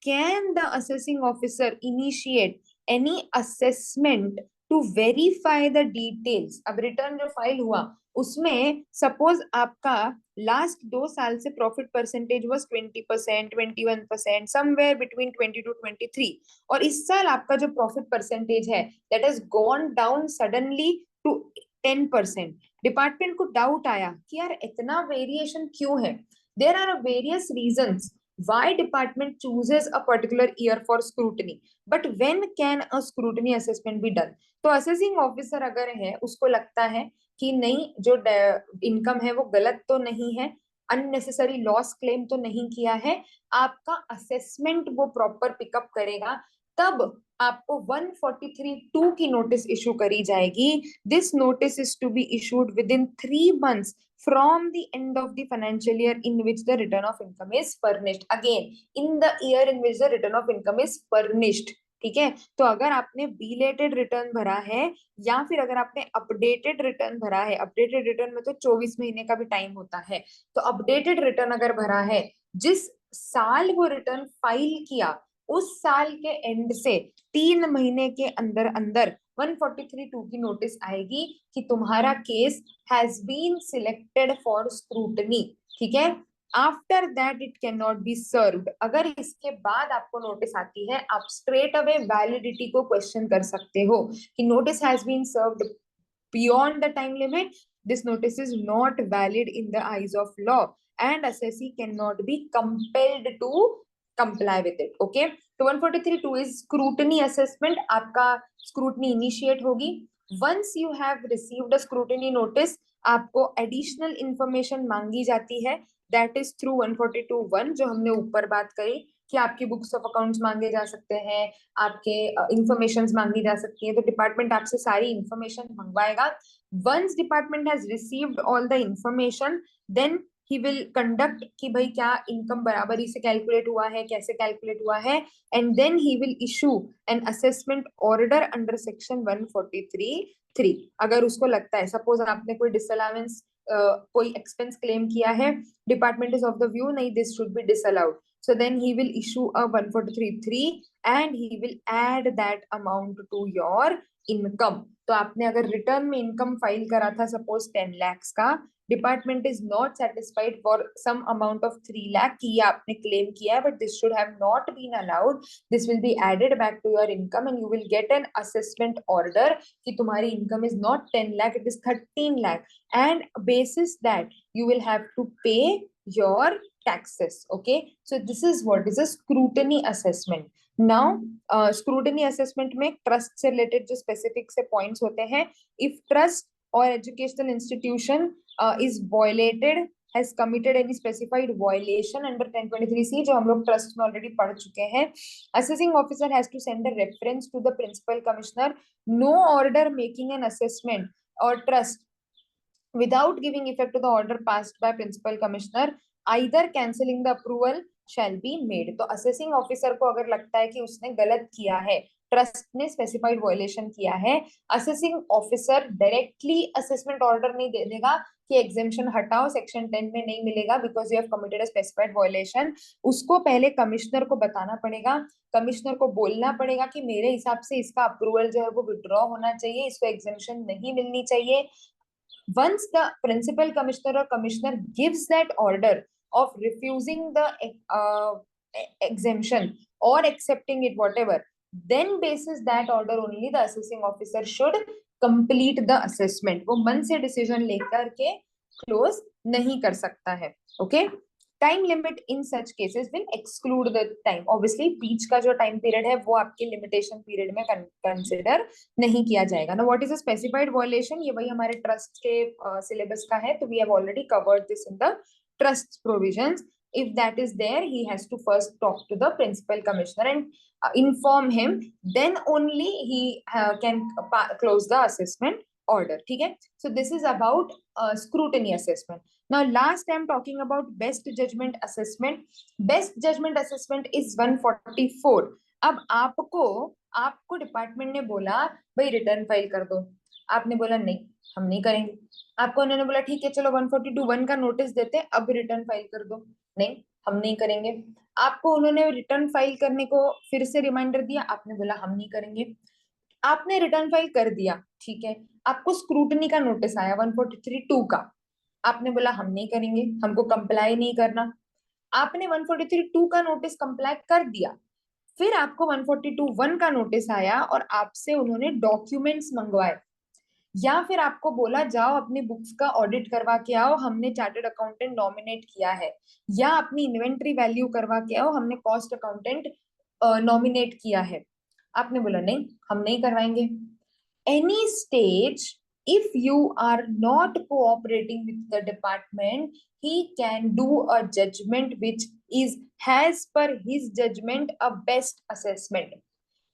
can the assessing officer initiate any assessment to verify the details? अब return जो file हुआ उसमें suppose आपका लास्ट 2 साल से profit percentage was 20%, 21%, somewhere between 20 to 23, और इस साल आपका जो प्रॉफिट परसेंटेज है that has gone down suddenly to 10%. Department को डाउट आया कि यार इतना वेरिएशन क्यों है. There are various reasons why department chooses a particular year for scrutiny, but when can a scrutiny assessment be done? तो assessing officer अगर है, उसको लगता है कि नहीं जो इनकम है वो गलत तो नहीं है, अननेसेसरी लॉस क्लेम तो नहीं किया है, आपका असेसमेंट वो प्रॉपर पिकअप करेगा, तब आपको 143(2) की नोटिस इशू करी जाएगी. This notice is to be issued within 3 months from the end of the financial year in which the return of income is furnished. Again, in the year in which the return of income is furnished. ठीक है. तो अगर आपने belated return भरा है या फिर अगर आपने अपडेटेड रिटर्न भरा है, अपडेटेड रिटर्न में तो 24 महीने का भी टाइम होता है, तो अपडेटेड रिटर्न अगर भरा है, जिस साल वो रिटर्न फाइल किया उस साल के एंड से 3 महीने के अंदर अंदर 143(2) की नोटिस आएगी कि तुम्हारा case has been selected for scrutiny. ठीक है. After that it can not be served. अगर इसके बाद आपको नोटिस आती है, आप स्ट्रेट अवे वैलिडिटी को क्वेश्चन कर सकते हो कि notice has been served beyond the time limit, this notice is not valid in the eyes of law and assessee cannot be compelled to comply with it. Okay. तो 143(2) is scrutiny assessment. आपका scrutiny initiate होगी. Once you have received a scrutiny notice, आपको additional information मांगी जाती है, that is through 142(1) जो हमने ऊपर बात करी कि आपकी बुक्स ऑफ अकाउंट्स मांगे जा सकते हैं, आपके इंफॉर्मेशन मांगी जा सकती है, तो डिपार्टमेंट आपसे सारी इंफॉर्मेशन मंगवाएगा. Once department has received all the information, then he will conduct कि भाई क्या इनकम बराबरी से कैलकुलेट हुआ है, कैसे कैलकुलेट हुआ है, and then he will issue an assessment order under section 143(3). अगर उसको लगता है, सपोज आपने कोई डिसअलाउंस कोई एक्सपेंस क्लेम किया है, department is of the view नहीं this should be disallowed, so then he will issue a 143(3) and he will add that amount to your income. तो आपने अगर रिटर्न में इनकम फाइल करा था सपोज 10 lakhs का, department is not satisfied for some amount of 3 lakh कि ये आपने क्लेम किया है, but this should have not been allowed, this will be added back to your income and you will get an assessment order कि तुम्हारी income is not 10 lakh, it is 13 lakh, and basis that you will have to pay your taxes. Okay, so this is what is a scrutiny assessment. Now scrutiny assessment में trust से related जो specific से points होते हैं, if trust or educational institution is violated, has committed any specified violation under 1023(c) जो हम लोग trust में ऑलरेडी पढ़ चुके हैं, assessing officer has to send a reference to the principal commissioner. No order making an assessment or trust without giving effect to the order passed by principal commissioner, either cancelling the approval shall be made. तो assessing officer को अगर लगता है कि उसने गलत किया है ट्रस्ट ने स्पेसिफाइड वायलेशन किया है, assessing officer directly assessment order नहीं दे देगा कि एग्जेम्पशन हटाओ, सेक्शन 10 में नहीं मिलेगा because you have committed a specified violation. उसको पहले कमिश्नर को बताना पड़ेगा, कमिश्नर को बोलना पड़ेगा कि मेरे हिसाब से इसका अप्रूवल जो है वो विड्रॉ होना चाहिए, इसको एग्जेम्पशन नहीं मिलनी चाहिए। Once the principal commissioner or commissioner gives that order of refusing the exemption or accepting it, whatever, then basis that order only the assessing officer should complete the assessment. वो मन से decision लेकर के close नहीं कर सकता है. Okay? Time limit in such cases will exclude the time. Obviously बीच का जो टाइम पीरियड है वो आपके लिमिटेशन पीरियड में कंसिडर नहीं किया जाएगा ना. What is a specified violation, ये वही हमारे ट्रस्ट के सिलेबस का है, तो we have already covered this in the trust provisions. if that is there, he has to first talk to the principal commissioner and inform him, then only he can close the assessment order. ठीक है, so this is about scrutiny assessment. Now last I'm talking about best judgment assessment. Best judgment assessment is 144. अब आपको department ने बोला भाई return file कर दो, आपने बोला नहीं हम नहीं करेंगे. आपको उन्होंने बोला ठीक है चलो 142(1) का नोटिस देते हैं, अब रिटर्न फाइल कर दो, नहीं हम नहीं करेंगे. आपको उन्होंने रिटर्न फाइल करने को फिर से रिमाइंडर दिया, आपने बोला हम नहीं करेंगे. आपने रिटर्न फाइल कर दिया, ठीक है, आपको स्क्रूटनी का नोटिस आया 143(2) का, आपने बोला हम नहीं करेंगे, हमको कंप्लाई नहीं करना. आपने 143(2) का नोटिस कंप्लाई कर दिया, फिर आपको 142(1) का नोटिस आया और आपसे उन्होंने डॉक्यूमेंट्स मंगवाए, या फिर आपको बोला जाओ अपनी बुक्स का ऑडिट करवा के आओ, हमने चार्टर्ड अकाउंटेंट नॉमिनेट किया है, या अपनी इन्वेंट्री वैल्यू करवा के आओ, हमने कॉस्ट अकाउंटेंट नॉमिनेट किया है. आपने बोला नहीं हम नहीं करवाएंगे. any stage, if you are not cooperating with the department, he can do a judgment which is has per his judgment a best assessment.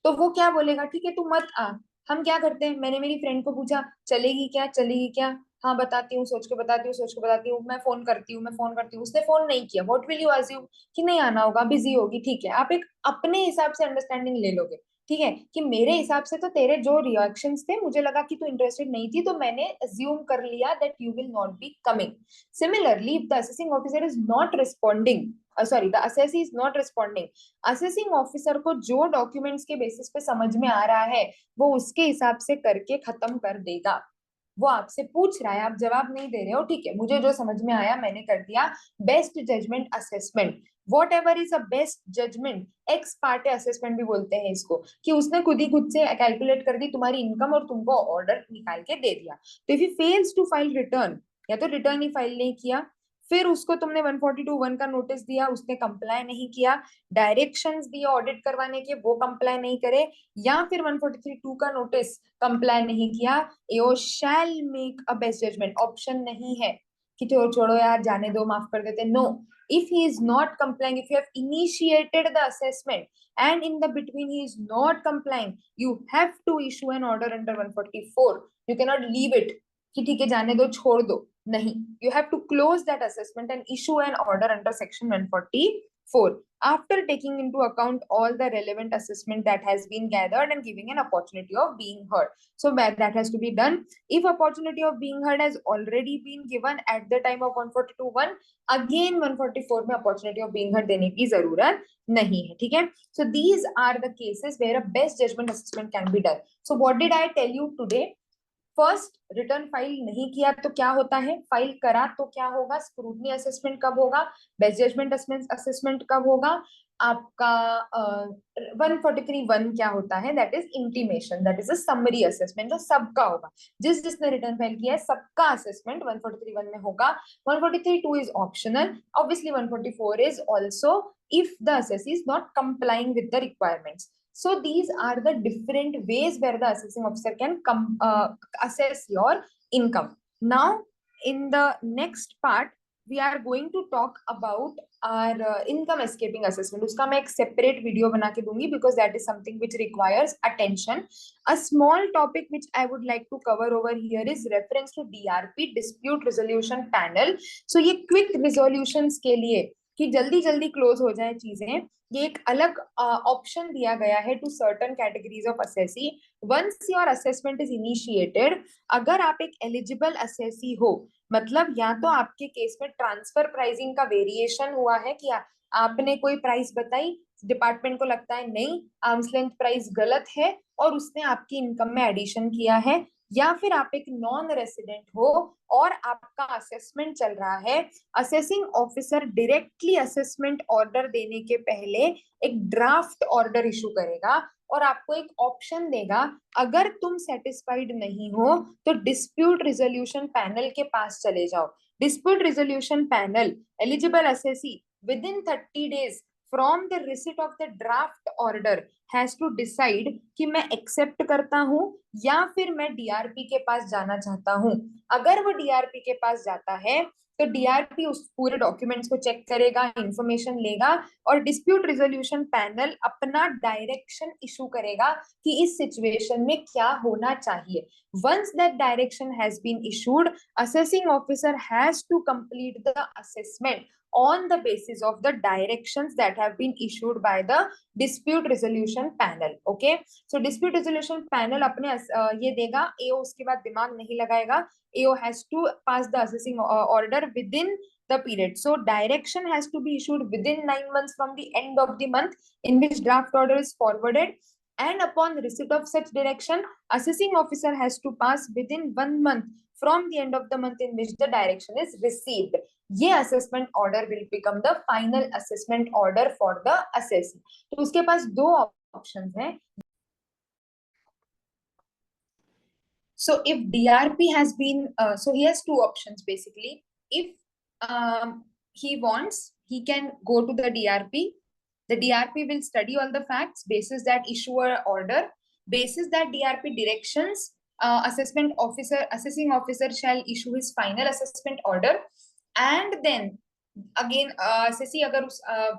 तो वो क्या बोलेगा, ठीक है तू मत आ, हम क्या करते हैं, मैंने मेरी फ्रेंड को पूछा चलेगी क्या चलेगी क्या, हाँ बताती हूँ, सोच के बताती हूँ, सोच के बताती हूँ, मैं फोन करती हूँ, मैं फोन करती हूँ, उसने फोन नहीं किया, व्हाट विल यू अज्यूम कि नहीं आना होगा, बिजी होगी, ठीक है. आप एक अपने हिसाब से अंडरस्टैंडिंग ले लोगे, ठीक है, कि मेरे हिसाब से तो तेरे जो रिएक्शंस थे मुझे लगा कि तू इंटरेस्टेड नहीं थी, तो मैंने अज्यूम कर लिया that you will not be coming. Similarly if the assessing officer is not responding, sorry the assessee is not responding, assessing officer को जो डॉक्यूमेंट्स के बेसिस पे समझ में आ रहा है वो उसके हिसाब से करके खत्म कर देगा. वो आपसे पूछ रहा है, आप जवाब नहीं दे रहे हो, ठीक है, मुझे जो समझ में आया मैंने कर दिया. Best judgement assessment, whatever is a best judgement, ex parte assessment भी बोलते हैं इसको, कि उसने खुद से कैलकुलेट कर दी तुम्हारी इनकम और तुमको ऑर्डर निकाल के दे दिया. तो if he fails to file return, या तो रिटर्न ही फाइल नहीं किया, फिर उसको तुमने 142(1) का नोटिस दिया, उसने कंप्लाई नहीं किया, डायरेक्शंस दिए ऑडिट करवाने के, वो कंप्लाई नहीं करे, या फिर 143(2) का नोटिस कंप्लाई नहीं किया, you shall make a best judgment. Option नहीं है कि छोड़ो यार जाने दो माफ कर देते, no. if he is not complying, if you have initiated the assessment and in the between he is not complying, you have to issue an order under 144. you cannot leave it कि ठीक है जाने दो छोड़ दो, नहीं, you have to close that assessment and issue an order under section 144 after taking into account all the relevant assessment that has been gathered and giving an opportunity of being heard. So that has to be done. If opportunity of being heard has already been given at the time of 142(1), again 144 में opportunity of being heard देने की जरूरत नहीं है, ठीक है. So these are the cases where a best judgment assessment can be done. So what did I tell you today? First, return file नहीं किया तो क्या होता है, फाइल करा तो क्या होगा, स्क्रूटनी असेसमेंट कब होगा, बेस्ट जजमेंट असेसमेंट कब होगा, आपका 143(1) क्या होता है, that is intimation, that is a summary assessment जो सबका होगा, जिसने रिटर्न फाइल किया है सबका असेसमेंट 143(1) में होगा. 143(2) is optional, obviously 144 is also if the assessee is not complying with the requirements. So these are the different ways where the assessing officer can assess your income. Now in the next part we are going to talk about our income escaping assessment. उसका मैं एक separate video बना के दूंगी because that is something which requires attention. A small topic which I would like to cover over here is reference to DRP, dispute resolution panel. So ये quick resolutions के लिए कि जल्दी जल्दी क्लोज हो जाए चीजें, ये एक अलग ऑप्शन दिया गया है to certain categories of assessee. Once your assessment is initiated, अगर आप एक एलिजिबल असेसी हो, मतलब या तो आपके केस में ट्रांसफर प्राइसिंग का वेरिएशन हुआ है कि आपने कोई प्राइस बताई, डिपार्टमेंट को लगता है नहीं आर्म्स लेंथ प्राइस गलत है और उसने आपकी इनकम में एडिशन किया है, या फिर आप एक नॉन रेसिडेंट हो और आपका असेसमेंट चल रहा है, assessing officer directly assessment order देने के पहले एक ड्राफ्ट ऑर्डर इशू करेगा और आपको एक ऑप्शन देगा, अगर तुम सेटिस्फाइड नहीं हो तो डिस्प्यूट रिजोल्यूशन पैनल के पास चले जाओ। Dispute resolution panel eligible assessee within 30 days from the receipt of the draft order has to decide कि मैं एक्सेप्ट करता हूं या फिर मैं डीआरपी के पास जाना चाहता हूं। अगर वो डीआरपी के पास जाता है तो डीआरपी उस पूरे डॉक्यूमेंट्स को चेक करेगा, इंफॉर्मेशन लेगा और डिस्प्यूट रिजोल्यूशन पैनल अपना डायरेक्शन इशू करेगा कि इस सिचुएशन में क्या होना चाहिए। Once that direction has been issued, assessing officer has to complete the assessment on the basis of the directions that have been issued by the dispute resolution panel. Okay, so dispute resolution panel अपने ये देगा, AO उसके बाद दिमाग नहीं लगाएगा, AO has to pass the assessing order within the period. So direction has to be issued within 9 months from the end of the month in which draft order is forwarded, and upon receipt of such direction, assessing officer has to pass within 1 month from the end of the month in which the direction is received. ये assessment order will become the final assessment order for the assessee. तो उसके पास दो options हैं. So if DRP has been, so he has two options basically. If he wants, he can go to the DRP. The DRP will study all the facts, basis that issuer order, basis that DRP directions, assessing officer shall issue his final assessment order, and then again assessee agar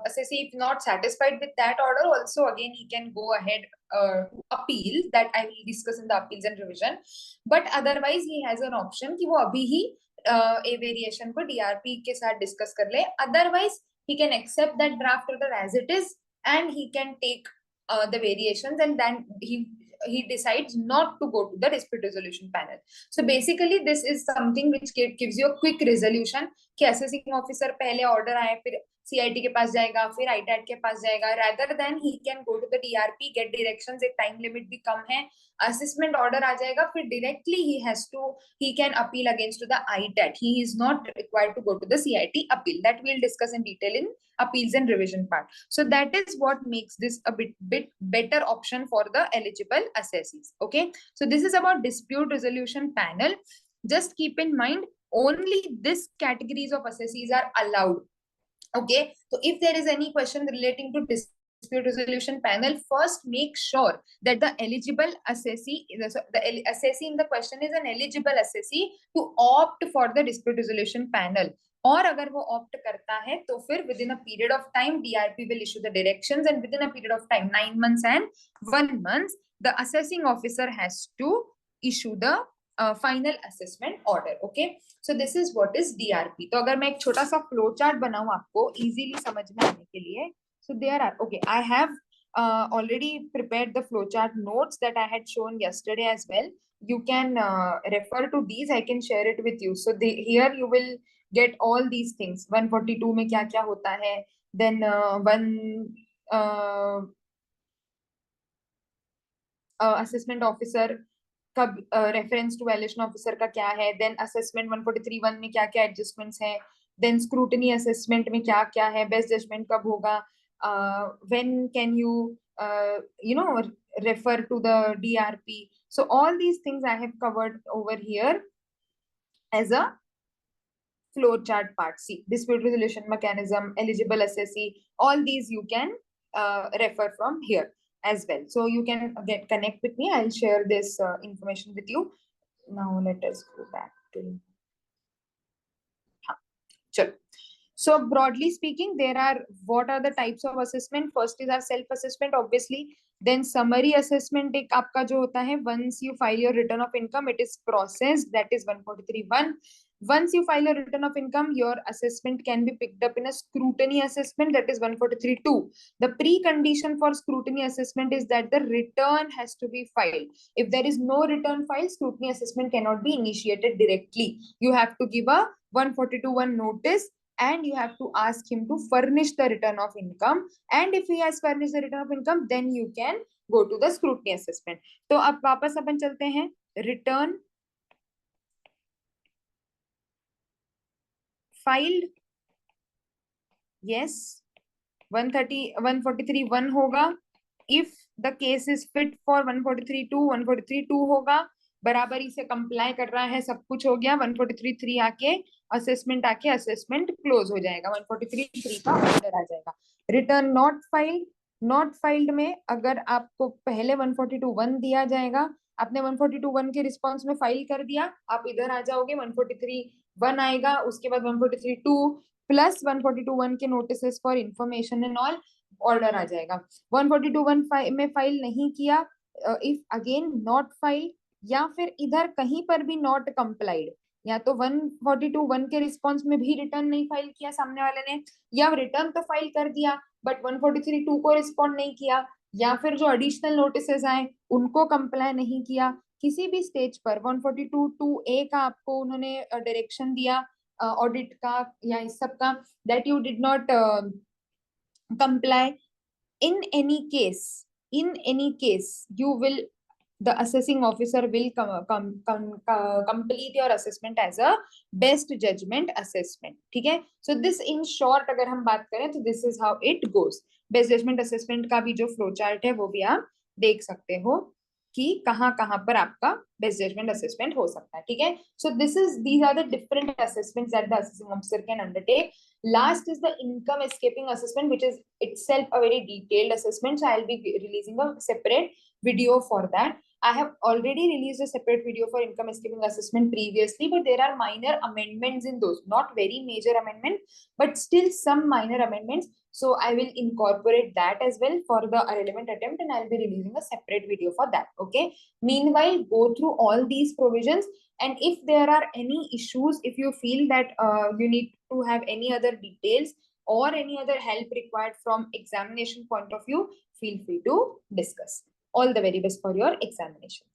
assessee if not satisfied with that order, also again he can go ahead to appeal, that I will discuss in the appeals and revision. But otherwise he has an option कि वो अभी ही a variation को DRP के साथ discuss कर ले. Otherwise he can accept that draft order as it is and he can take the variations, and then he decides not to go to the dispute resolution panel. So basically this is something which gives you a quick resolution कि assessing officer पहले order आए फिर CIT के पास जाएगा फिर आईटैट के पास जाएगा, rather than he can go to the DRP, get directions, एक टाइम लिमिट भी कम है, असेसमेंट ऑर्डर आ जाएगा, फिर directly he can appeal against to the ITAT. He is not required to go to the CIT appeal. That we'll discuss in detail in appeals and revision part. So that is what makes this a bit better option for the eligible assessees. Okay, so this is about dispute resolution panel. Just keep in mind only this categories of assessees are allowed. Okay, so if there is any question relating to dispute resolution panel, first make sure that the eligible assessee, the assessee in the question is an eligible assessee to opt for the dispute resolution panel. और अगर वो opt करता है तो फिर within a period of time DRP will issue the directions, and within a period of time 9 months and 1 month the assessing officer has to issue the final assessment order. Okay, so this is what is DRP. तो अगर मैं एक छोटा सा flow chart बनाऊं आपको easily समझ में आने के लिए, so there are, okay, I have already prepared the flow chart notes that I had shown yesterday as well. You can refer to these. I can share it with you. So here you will get all these things. 142 में क्या क्या होता है, then assessment officer कब reference to valuation officer का क्या है, then assessment 143(1) में क्या क्या एडजस्टमेंट्स हैं, देन स्क्रूटनी असेसमेंट में क्या क्या है, बेस्ट जजमेंट कब होगा, when can you you know refer to the DRP. So all these things I have covered over here as a flow chart part. See, dispute resolution mechanism, eligible assessee, all these you can refer from here as well. So you can connect with me. I'll share this information with you. Now let us go back to sure. So broadly speaking, what are the types of assessment? First is our self assessment, obviously. Then summary assessment एक आपका जो होता है, once you file your return of income, it is processed, that is 143(1). Once you file a return of income, your assessment can be picked up in a scrutiny assessment, that is 143(2). The precondition for scrutiny assessment is that the return has to be filed. If there is no return filed, scrutiny assessment cannot be initiated directly. You have to give a 142(1) notice and you have to ask him to furnish the return of income. And if he has furnished the return of income, then you can go to the scrutiny assessment. तो अब वापस अपन चलते हैं. Return filed, yes, 143(1) होगा. If the case is fit for 143(2), 143(2) होगा. बराबरी से comply कर रहा है, सब कुछ हो गया. 143(3) आके असेसमेंट क्लोज हो जाएगा. 143(3) का ऑर्डर आ जाएगा. रिटर्न नॉट फाइल्ड में अगर आपको पहले 142(1) दिया जाएगा, आपने 142(1) के रिस्पॉन्स में फाइल कर दिया, आप इधर आ जाओगे, 143(1) आएगा, उसके बाद 143(2) प्लस 142(1) के notice for information and all order आ जाएगा. 142(1) में फाइल नहीं किया, इफ अगेन नॉट फाइल, या फिर इधर कहीं पर भी नॉट कंप्लाइड, या तो 142(1) के रिस्पॉन्स में भी रिटर्न नहीं फाइल किया सामने वाले ने, या रिटर्न तो फाइल कर दिया बट 143(2) को रिस्पॉन्ड नहीं किया, या फिर जो एडिशनल नोटिस आए उनको कंप्लाई नहीं किया. किसी भी स्टेज पर 142(2)(a) का आपको उन्होंने डायरेक्शन दिया ऑडिट का या इस सब का, that you did not comply, in any case the assessing officer will complete your assessment as a best judgment assessment. ठीक है. So this in short अगर हम बात करें तो this is how it goes. Best judgment assessment का भी जो फ्लो चार्ट है वो भी आप देख सकते हो कि कहाँ पर आपका बेस्ट जजमेंट असेसमेंट हो सकता है. ठीक है. सो these are the different assessments that the assessing officer can undertake. Last is the income escaping assessment, which is itself a very detailed assessment. So I'll be releasing a separate video for that. I have already released a separate video for income escaping assessment previously, but there are minor amendments in those, not very major amendment, but still some minor amendments. So I will incorporate that as well for the relevant attempt, and I'll be releasing a separate video for that. Okay. Meanwhile, go through all these provisions, and if there are any issues, if you feel that you need to have any other details or any other help required from examination point of view, feel free to discuss. All the very best for your examination.